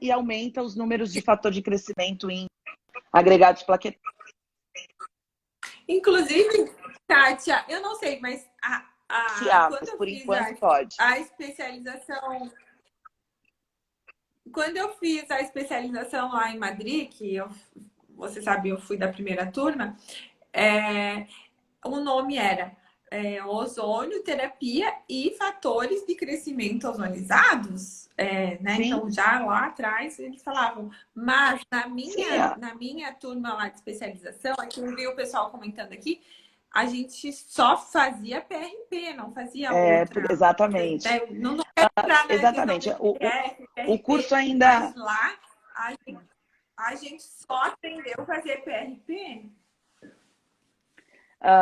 e aumenta os números de fator de crescimento em agregados plaquetários. Inclusive, Kátia, eu não sei, mas quando eu por fiz enquanto pode. a especialização quando eu fiz a especialização lá em Madrid, você sabe, eu fui da primeira turma, é, o nome era ozônio, terapia e fatores de crescimento ozonizados, né? Sim, Então, já lá atrás eles falavam, mas sim, na minha turma lá de especialização, aqui eu vi o pessoal comentando aqui, a gente só fazia PRP, não fazia outra. exatamente. Não quero entrar na questão Exatamente. de PRF, O PRP, curso mas ainda. lá a gente, a gente só aprendeu a fazer PRP.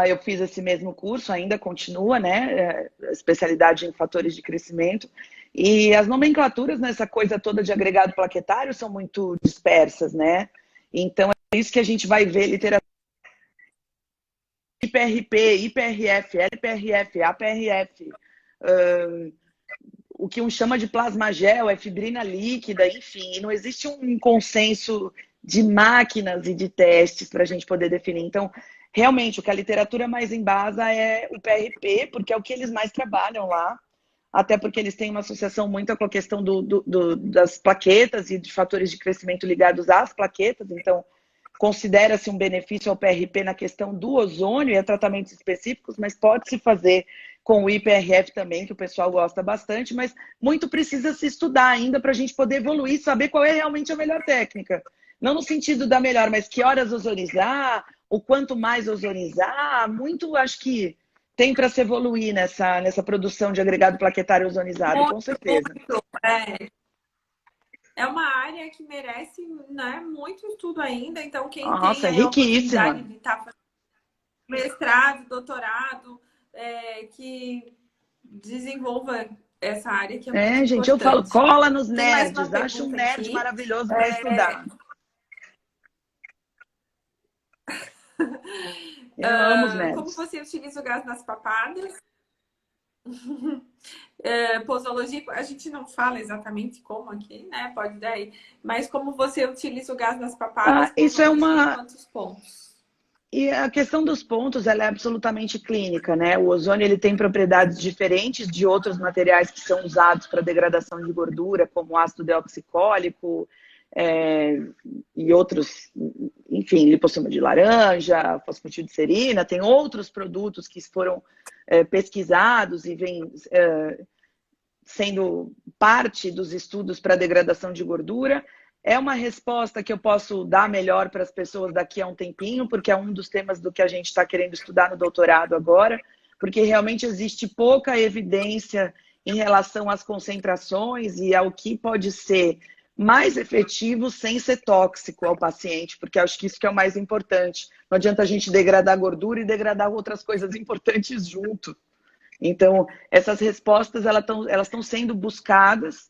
Eu fiz esse mesmo curso, ainda continua, né? Especialidade em fatores de crescimento. E as nomenclaturas nessa coisa toda de agregado plaquetário são muito dispersas, né? Então, é por isso que a gente vai ver literatura IPRP, IPRF, LPRF, APRF, o que um chama de plasmagel, é fibrina líquida, enfim. E não existe um consenso de máquinas e de testes para a gente poder definir. Então, realmente, o que a literatura mais embasa é o PRP, porque é o que eles mais trabalham lá, até porque eles têm uma associação muito com a questão das plaquetas e de fatores de crescimento ligados às plaquetas. Então, considera-se um benefício ao PRP na questão do ozônio e a tratamentos específicos, mas pode-se fazer com o IPRF também, que o pessoal gosta bastante, mas muito precisa se estudar ainda para a gente poder evoluir, saber qual é realmente a melhor técnica. Não no sentido da melhor, mas que horas ozonizar, o quanto mais ozonizar, muito acho que tem para se evoluir nessa produção de agregado plaquetário ozonizado, com Muito, certeza. muito. É uma área que merece, né, muito estudo ainda. Então, quem tem Nossa, é aí a oportunidade riquíssima. de estar fazendo mestrado, doutorado, que desenvolva essa área que é muito É, gente, eu falo, importante. cola nos Tem mais uma nerds, acha um pergunta nerd aqui. maravilhoso para estudar. Eu amo os Como nerds. você utiliza o gás nas papadas? Posologia, a gente não fala exatamente como aqui, né? Pode daí. Mas como você utiliza o gás nas papadas, Isso é posologia, uma. quantos pontos? E a questão dos pontos, ela é absolutamente clínica, né? O ozônio ele tem propriedades diferentes de outros materiais que são usados para degradação de gordura, como ácido deoxicólico, e outros, enfim, lipossoma de laranja, fosfatidilcerina, tem outros produtos que foram pesquisados e vêm sendo parte dos estudos para degradação de gordura. É uma resposta que eu posso dar melhor para as pessoas daqui a um tempinho, porque é um dos temas do que a gente está querendo estudar no doutorado agora, porque realmente existe pouca evidência em relação às concentrações e ao que pode ser mais efetivo sem ser tóxico ao paciente, porque acho que isso que é o mais importante. Não adianta a gente degradar gordura e degradar outras coisas importantes junto. Então, essas respostas elas estão sendo buscadas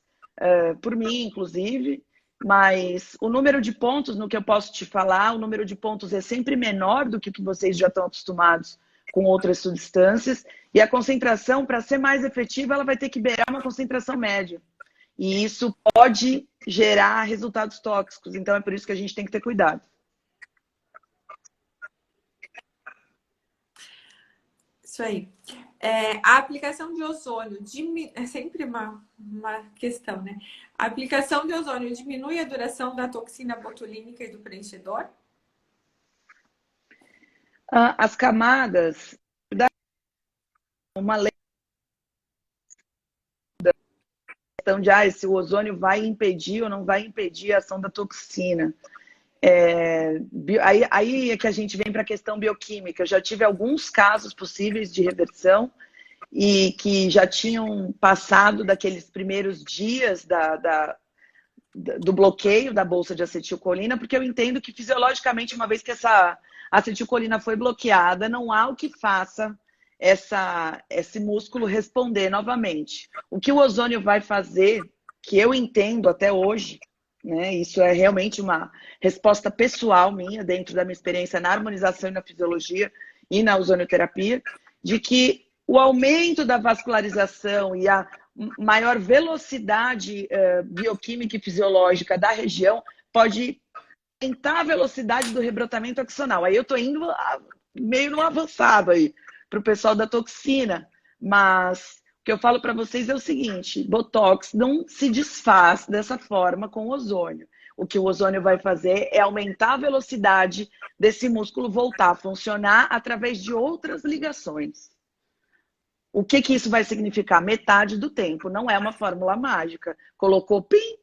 por mim, inclusive, mas o número de pontos, no que eu posso te falar, o número de pontos é sempre menor do que o que vocês já estão acostumados com outras substâncias, e a concentração, para ser mais efetiva, ela vai ter que beirar uma concentração média. E isso pode gerar resultados tóxicos, então é por isso que a gente tem que ter cuidado. Isso aí. A aplicação de ozônio é sempre uma questão, né? A aplicação de ozônio diminui a duração da toxina botulínica e do preenchedor? As camadas, uma questão de se o ozônio vai impedir ou não vai impedir a ação da toxina. Aí é que a gente vem para a questão bioquímica. Eu já tive alguns casos possíveis de reversão e que já tinham passado daqueles primeiros dias do bloqueio da bolsa de acetilcolina, porque eu entendo que fisiologicamente, uma vez que essa acetilcolina foi bloqueada, não há o que faça esse músculo responder novamente. O que o ozônio vai fazer, que eu entendo até hoje, né, isso é realmente uma resposta pessoal minha, dentro da minha experiência na harmonização e na fisiologia e na ozonioterapia, de que o aumento da vascularização e a maior velocidade bioquímica e fisiológica da região pode aumentar a velocidade do rebrotamento axonal. Aí eu estou indo meio no avançado aí para o pessoal da toxina, mas o que eu falo para vocês é o seguinte: Botox não se desfaz dessa forma com o ozônio. O que o ozônio vai fazer é aumentar a velocidade desse músculo voltar a funcionar através de outras ligações. O que que isso vai significar? Metade do tempo. Não é uma fórmula mágica. Colocou pim,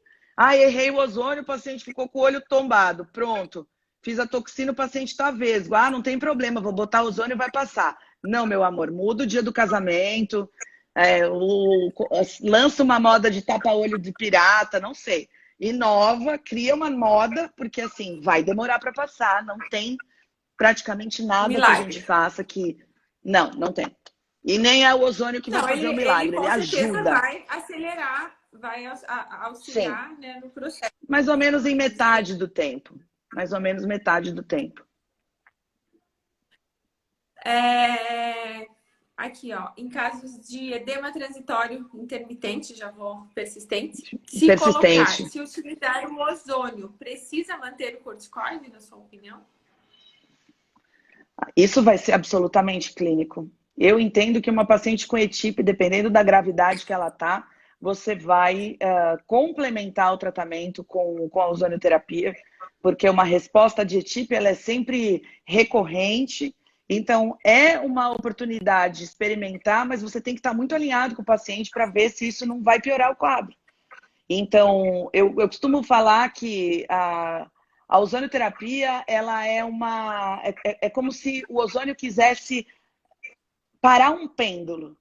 errei o ozônio, o paciente ficou com o olho tombado. Pronto. Fiz a toxina, o paciente está vesgo. Não tem problema, vou botar ozônio e vai passar. Não, meu amor, muda o dia do casamento, lança uma moda de tapa-olho de pirata, não sei. Inova, cria uma moda, porque assim, vai demorar para passar. Não tem praticamente nada Milagre. que a gente faça que... Não tem. E nem é o ozônio que vai fazer o milagre, ele ajuda. Vai acelerar, vai auxiliar, Sim, né, no processo. Mais ou menos em metade do tempo. Mais ou menos metade do tempo. Aqui, ó, em casos de edema transitório intermitente, já vou persistente, se utilizar o ozônio, precisa manter o corticoide, na sua opinião? Isso vai ser absolutamente clínico. Eu entendo que uma paciente com ETIP, dependendo da gravidade que ela tá, você vai complementar o tratamento com a ozonioterapia, porque uma resposta de ETIP ela é sempre recorrente. Então, é uma oportunidade de experimentar, mas você tem que estar muito alinhado com o paciente para ver se isso não vai piorar o quadro. Então, eu costumo falar que a ozonioterapia, ela é como se o ozônio quisesse parar um pêndulo.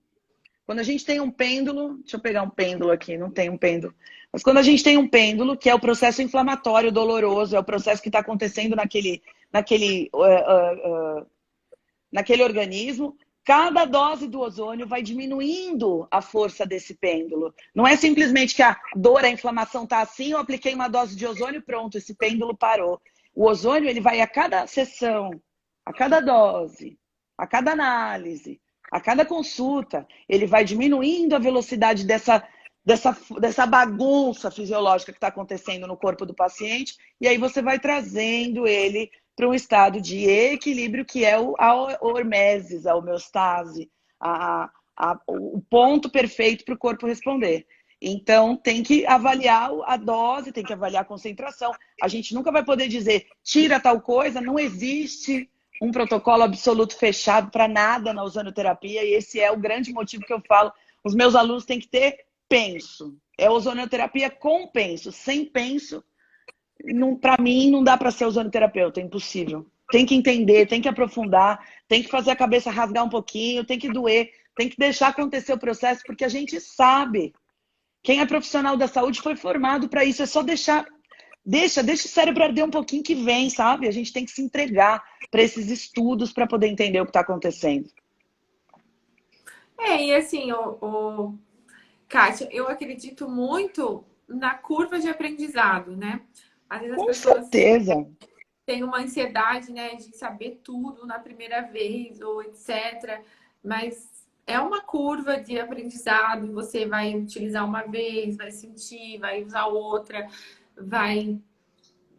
Quando a gente tem um pêndulo, deixa eu pegar um pêndulo aqui, não tem um pêndulo. Mas quando a gente tem um pêndulo, que é o processo inflamatório doloroso, é o processo que está acontecendo naquele organismo, cada dose do ozônio vai diminuindo a força desse pêndulo. Não é simplesmente que a dor, a inflamação está assim, eu apliquei uma dose de ozônio, pronto, esse pêndulo parou. O ozônio ele vai a cada sessão, a cada dose, a cada análise, a cada consulta, ele vai diminuindo a velocidade dessa bagunça fisiológica que está acontecendo no corpo do paciente, e aí você vai trazendo ele para um estado de equilíbrio, que é a hormesis, a homeostase, o ponto perfeito para o corpo responder. Então, tem que avaliar a dose, tem que avaliar a concentração. A gente nunca vai poder dizer, tira tal coisa, não existe um protocolo absoluto fechado para nada na ozonioterapia, e esse é o grande motivo que eu falo. Os meus alunos têm que ter penso. É ozonioterapia com penso. Sem penso, para mim, não dá para ser ozonioterapeuta, é impossível. Tem que entender, tem que aprofundar, tem que fazer a cabeça rasgar um pouquinho, tem que doer, tem que deixar acontecer o processo, porque a gente sabe. Quem é profissional da saúde foi formado para isso, é só deixar... Deixa o cérebro arder um pouquinho que vem, sabe? A gente tem que se entregar para esses estudos para poder entender o que está acontecendo. E assim, Kátia, eu acredito muito na curva de aprendizado, né? Às vezes as pessoas certeza. têm uma ansiedade, né, de saber tudo na primeira vez ou etc. Mas é uma curva de aprendizado. Você vai utilizar uma vez, vai sentir, vai usar outra,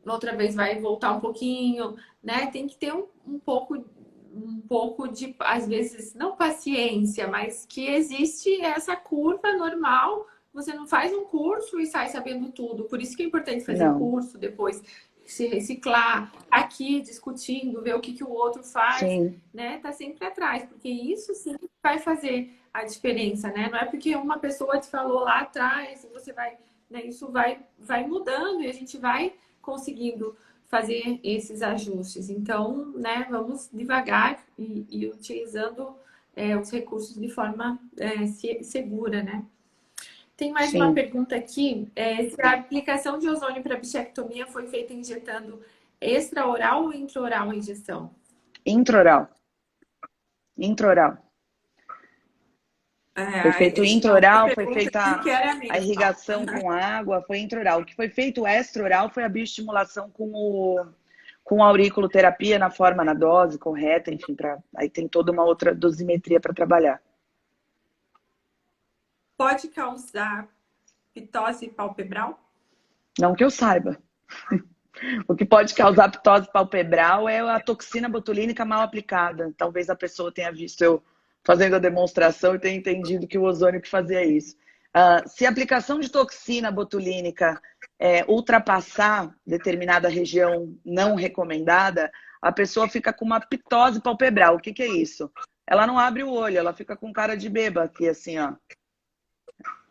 outra vez vai voltar um pouquinho, né? Tem que ter um pouco de, às vezes, não paciência, mas que existe essa curva normal. Você não faz um curso e sai sabendo tudo. Por isso que é importante fazer curso, depois se reciclar, aqui discutindo, ver o que o outro faz, sim, né? Tá sempre atrás, porque isso sim vai fazer a diferença, né? Não é porque uma pessoa te falou lá atrás e você vai, né? Isso vai mudando e a gente vai conseguindo fazer esses ajustes. Então, né, vamos devagar e utilizando os recursos de forma segura, né? Tem mais uma pergunta aqui. Se a aplicação de ozônio para bichectomia foi feita injetando extraoral ou intraoral a injeção? Intraoral. Intraoral. Foi feito intraoral, foi feita a irrigação com água, foi intraoral. O que foi feito extraoral foi a bioestimulação com a auriculoterapia na forma, na dose correta, enfim, aí tem toda uma outra dosimetria para trabalhar. Pode causar pitose palpebral? Não que eu saiba. O que pode causar pitose palpebral é a toxina botulínica mal aplicada. Talvez a pessoa tenha visto eu fazendo a demonstração e ter entendido que o ozônio que fazia isso. Se a aplicação de toxina botulínica ultrapassar determinada região não recomendada, a pessoa fica com uma ptose palpebral. O que que é isso? Ela não abre o olho, ela fica com cara de beba aqui, assim, ó.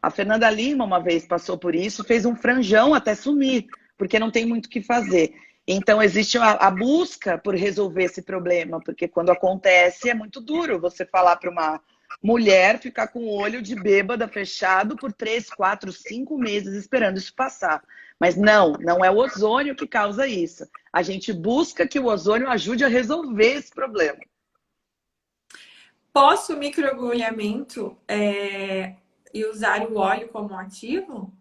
A Fernanda Lima, uma vez, passou por isso, fez um franjão até sumir, porque não tem muito o que fazer. Então, existe a busca por resolver esse problema, porque quando acontece é muito duro você falar para uma mulher ficar com o olho de bêbada fechado por 3, 4, 5 meses esperando isso passar. Mas não é o ozônio que causa isso. A gente busca que o ozônio ajude a resolver esse problema. Posso microagulhamento e usar o óleo como ativo?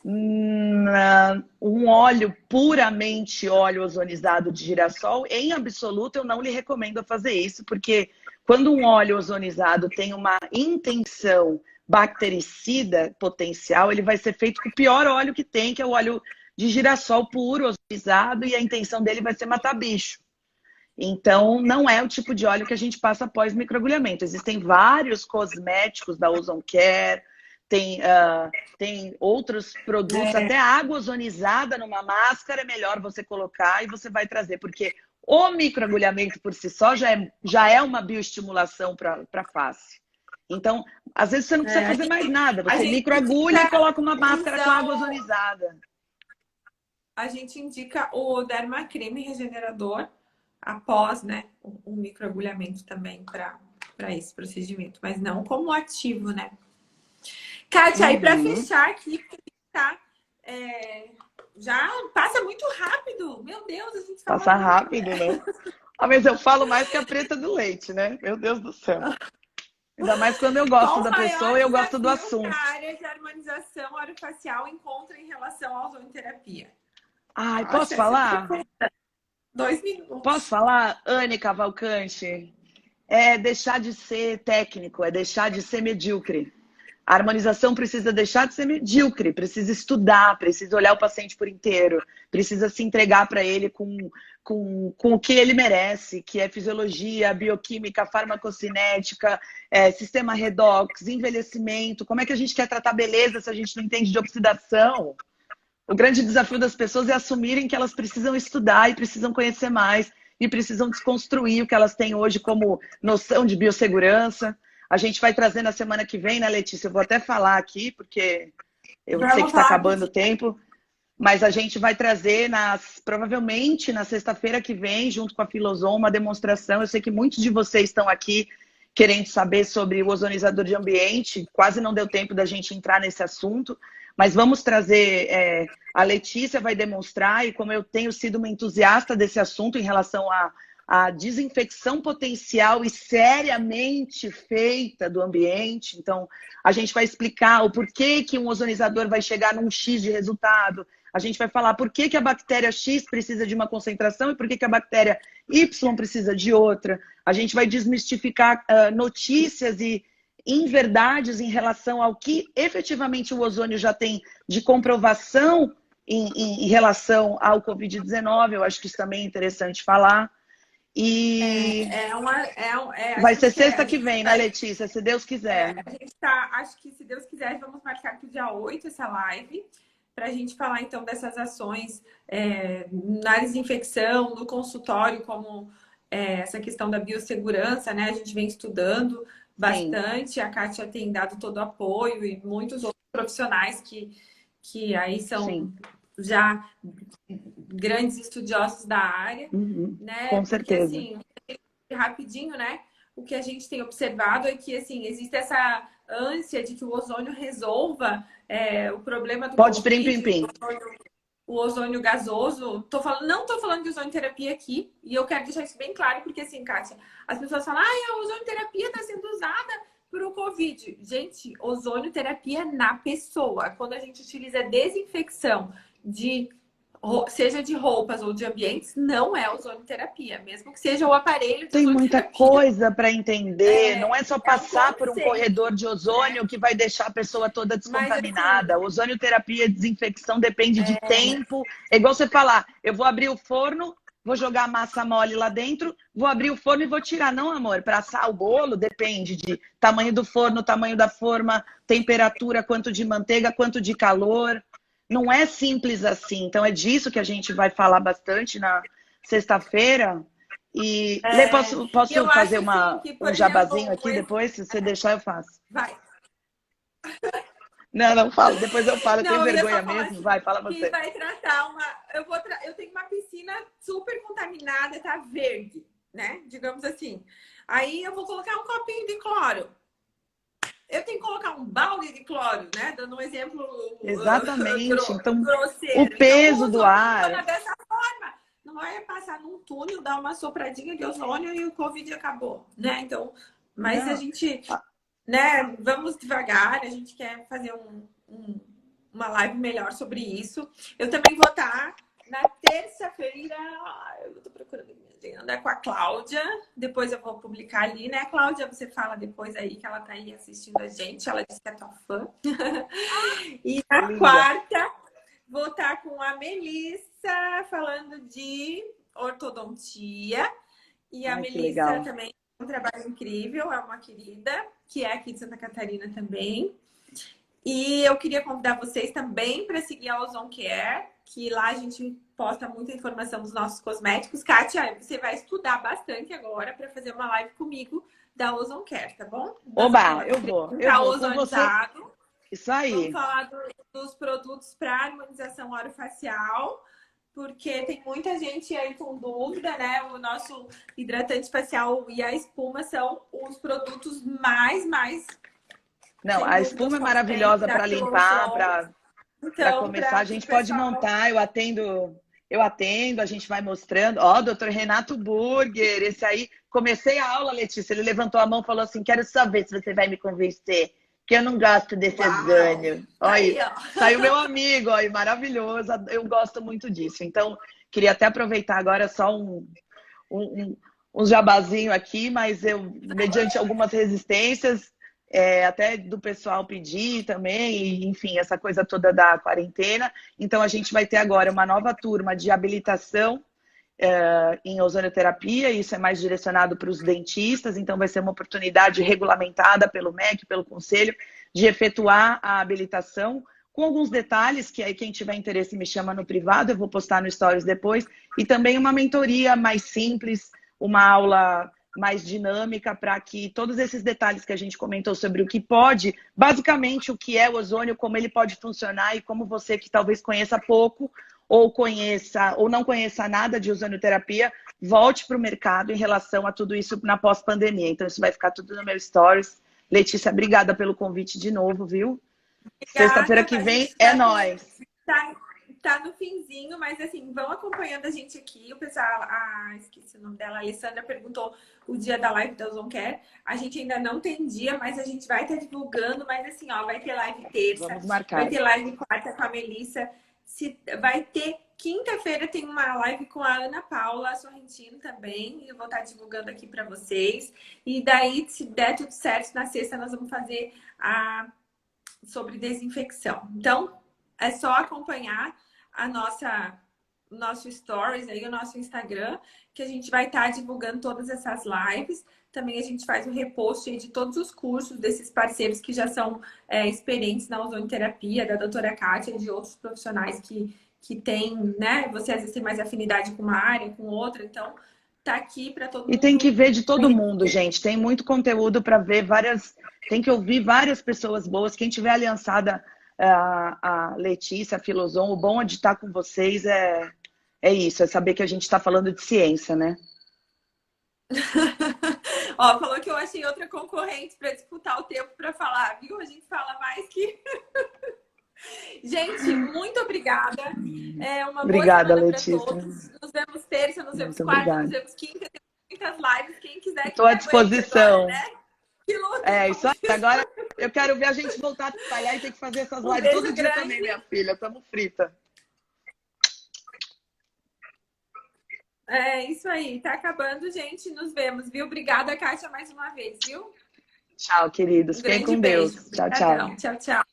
Um óleo, puramente óleo ozonizado de girassol, em absoluto eu não lhe recomendo fazer isso, porque quando um óleo ozonizado tem uma intenção bactericida potencial, ele vai ser feito com o pior óleo que tem, que é o óleo de girassol puro, ozonizado, e a intenção dele vai ser matar bicho. Então, não é o tipo de óleo que a gente passa após microagulhamento. Existem vários cosméticos da Ozone Care, tem outros produtos, até água ozonizada numa máscara é melhor você colocar e você vai trazer, porque o microagulhamento por si só já é uma bioestimulação para a face. Então, às vezes você não precisa fazer mais nada, você microagulha e coloca uma máscara com água ozonizada. A gente indica o dermacreme regenerador após, né, o microagulhamento também para esse procedimento, mas não como ativo, né? Kátia, aí para fechar aqui, porque tá, já passa muito rápido. Meu Deus, a gente fala passa rápido, né? Mas eu falo mais que a preta do leite, né? Meu Deus do céu. Ainda mais quando eu gosto da pessoa e eu gosto do assunto. A área de harmonização orofacial encontra em relação à ozonoterapia. Ai, posso falar? 2 minutos. Posso falar, Anne Cavalcante? É deixar de ser técnico, é deixar de ser medíocre. A harmonização precisa deixar de ser medíocre, precisa estudar, precisa olhar o paciente por inteiro, precisa se entregar para ele com o que ele merece, que é fisiologia, bioquímica, farmacocinética, sistema redox, envelhecimento. Como é que a gente quer tratar beleza se a gente não entende de oxidação? O grande desafio das pessoas é assumirem que elas precisam estudar e precisam conhecer mais e precisam desconstruir o que elas têm hoje como noção de biossegurança. A gente vai trazer na semana que vem, né, Letícia? Eu vou até falar aqui, porque eu sei que está acabando o tempo, mas a gente vai trazer, provavelmente na sexta-feira que vem, junto com a Filozon, uma demonstração. Eu sei que muitos de vocês estão aqui querendo saber sobre o ozonizador de ambiente. Quase não deu tempo da gente entrar nesse assunto, mas vamos trazer, a Letícia vai demonstrar, e como eu tenho sido uma entusiasta desse assunto em relação a desinfecção potencial e seriamente feita do ambiente. Então, a gente vai explicar o porquê que um ozonizador vai chegar num X de resultado. A gente vai falar por que a bactéria X precisa de uma concentração e por que a bactéria Y precisa de outra. A gente vai desmistificar notícias e inverdades em relação ao que efetivamente o ozônio já tem de comprovação em relação ao Covid-19. Eu acho que isso também é interessante falar. E vai ser sexta que vem, né, Letícia? Se Deus quiser. A gente tá, acho que se Deus quiser, vamos marcar para o dia 8 essa live, para a gente falar então dessas ações na desinfecção, no consultório, como essa questão da biossegurança, né? A gente vem estudando bastante, sim. A Kátia tem dado todo o apoio e muitos outros profissionais que aí são... Sim. Já grandes estudiosos da área, né? Com certeza. Porque, assim, rapidinho, né? O que a gente tem observado é que, assim, existe essa ânsia de que o ozônio resolva o problema do Covid, pim. O ozônio gasoso. Não tô falando de ozonioterapia aqui, e eu quero deixar isso bem claro, porque, assim, Kátia, as pessoas falam, a ozonioterapia está sendo usada para o Covid. Gente, ozonioterapia na pessoa. Quando a gente utiliza desinfecção seja de roupas ou de ambientes, não é ozonioterapia, mesmo que seja o aparelho de Tem muita coisa para entender, não é só passar por um corredor de ozônio que vai deixar a pessoa toda descontaminada. Mas, assim, ozonioterapia e desinfecção depende de tempo. É igual você falar, eu vou abrir o forno, vou jogar a massa mole lá dentro, vou abrir o forno e vou tirar. Não, amor, para assar o bolo depende de tamanho do forno, tamanho da forma, temperatura, quanto de manteiga, quanto de calor. Não é simples assim. Então é disso que a gente vai falar bastante na sexta-feira. E Lê, posso eu fazer acho assim que, por um jabazinho exemplo, aqui depois? Se você deixar, eu faço. vai. Não, não falo. Depois eu falo. Eu tenho Não, eu ia vergonha só falar mesmo. assim, Vai, fala que você. vai tratar uma. Eu tenho uma piscina super contaminada, tá verde, né? Digamos assim. Aí eu vou colocar um copinho de cloro. Eu tenho que colocar um balde de cloro, né? Dando um exemplo Exatamente. Então, o grosseiro. Então, o peso do ozônio ar. funciona dessa forma. Não vai passar num túnel, dar uma sopradinha de ozônio e o Covid acabou, né? Então, mas a Não. gente, né? Vamos devagar. A gente quer fazer uma live melhor sobre isso. Eu também vou estar na terça-feira. Eu tô procurando minha agenda com a Cláudia. Depois eu vou publicar ali, né? Cláudia, você fala depois aí que ela tá aí assistindo a gente. Ela disse que é tua fã. E na Linda. quarta, vou estar com a Melissa falando de ortodontia. E a Ai, que Melissa legal. também é um trabalho incrível, é uma querida, que é aqui de Santa Catarina também. E eu queria convidar vocês também para seguir a Ozon Care, que lá a gente posta muita informação dos nossos cosméticos. Kátia, você vai estudar bastante agora para fazer uma live comigo da Ozon Care, tá bom? Oba, eu Tá vou com você. ozonizado. Isso Vamos aí. falar dos produtos para harmonização orofacial, porque tem muita gente aí com dúvida, né? O nosso hidratante facial e a espuma são os produtos mais Não, sem a dúvida, espuma os é concorrentes maravilhosa da para limpar, Ozon. para Então, começar. A para o gente pode pessoal. montar, eu atendo, a gente vai mostrando. Ó, doutor Renato Burger, esse aí. Comecei a aula, Letícia, ele levantou a mão e falou assim: quero saber se você vai me convencer, que eu não gosto desse Uau! ozônio. Tá Olha aí, aí, ó. saiu meu amigo, olha, maravilhoso. Eu gosto muito disso. Então, queria até aproveitar agora só um, um jabazinho aqui, mas eu, mediante algumas resistências, até do pessoal pedir também, e, enfim, essa coisa toda da quarentena. Então, a gente vai ter agora uma nova turma de habilitação em ozonioterapia, isso é mais direcionado para os dentistas, então vai ser uma oportunidade regulamentada pelo MEC, pelo Conselho, de efetuar a habilitação, com alguns detalhes, que aí quem tiver interesse me chama no privado, eu vou postar no Stories depois, e também uma mentoria mais simples, uma aula mais dinâmica para que todos esses detalhes que a gente comentou sobre o que pode, basicamente o que é o ozônio, como ele pode funcionar e como você que talvez conheça pouco ou conheça ou não conheça nada de ozonioterapia, volte para o mercado em relação a tudo isso na pós-pandemia. Então isso vai ficar tudo no meu Stories. Letícia, obrigada pelo convite de novo, viu? Sexta-feira Obrigada, que a gente vem é nós. tá no finzinho, mas assim, vão acompanhando a gente aqui. O pessoal, esqueci o nome dela, a Alessandra perguntou o dia da live da Ozon Care. A gente ainda não tem dia, mas a gente vai estar divulgando. Mas assim, ó, vai ter live terça, Vamos vai marcar. ter live quarta com a Melissa. Vai ter quinta-feira, tem uma live com a Ana Paula Sorrentino também. Eu vou estar divulgando aqui para vocês. E daí, se der tudo certo, na sexta nós vamos fazer sobre desinfecção. Então, é só acompanhar o nosso stories aí, o nosso Instagram, que a gente vai estar divulgando todas essas lives. Também a gente faz o repost aí de todos os cursos desses parceiros que já são experientes na ozonioterapia, da doutora Kátia e de outros profissionais que têm, né? Você às vezes tem mais afinidade com uma área, com outra, então tá aqui para todo E tem que mundo ver de todo mundo, conhecer. gente. Tem muito conteúdo para ver tem que ouvir várias pessoas boas. Quem tiver aliançada a Letícia, a Filozon, o bom de estar com vocês é isso, é saber que a gente está falando de ciência, né? Ó, falou que eu achei outra concorrente para disputar o tempo para falar, viu? A gente fala mais que. Gente, muito obrigada. Uma boa Obrigada, semana para Letícia. todos. Nos vemos terça, nos vemos Muito quarta, nos obrigada. vemos quinta. Tem muitas lives. Quem quiser que Estou à me aguente agora, disposição. né? Que lutem, É como isso aí. diz. Agora eu quero ver a gente voltar a trabalhar e ter que fazer essas Um lives todo beijo dia também, grande. minha filha. Tamo frita. É isso aí. Tá acabando, gente. Nos vemos, viu? Obrigada, Kátia, mais uma vez, viu? Tchau, queridos. Um Fiquem grande com beijo. Deus. Tchau, tchau. Obrigadão. Tchau, tchau.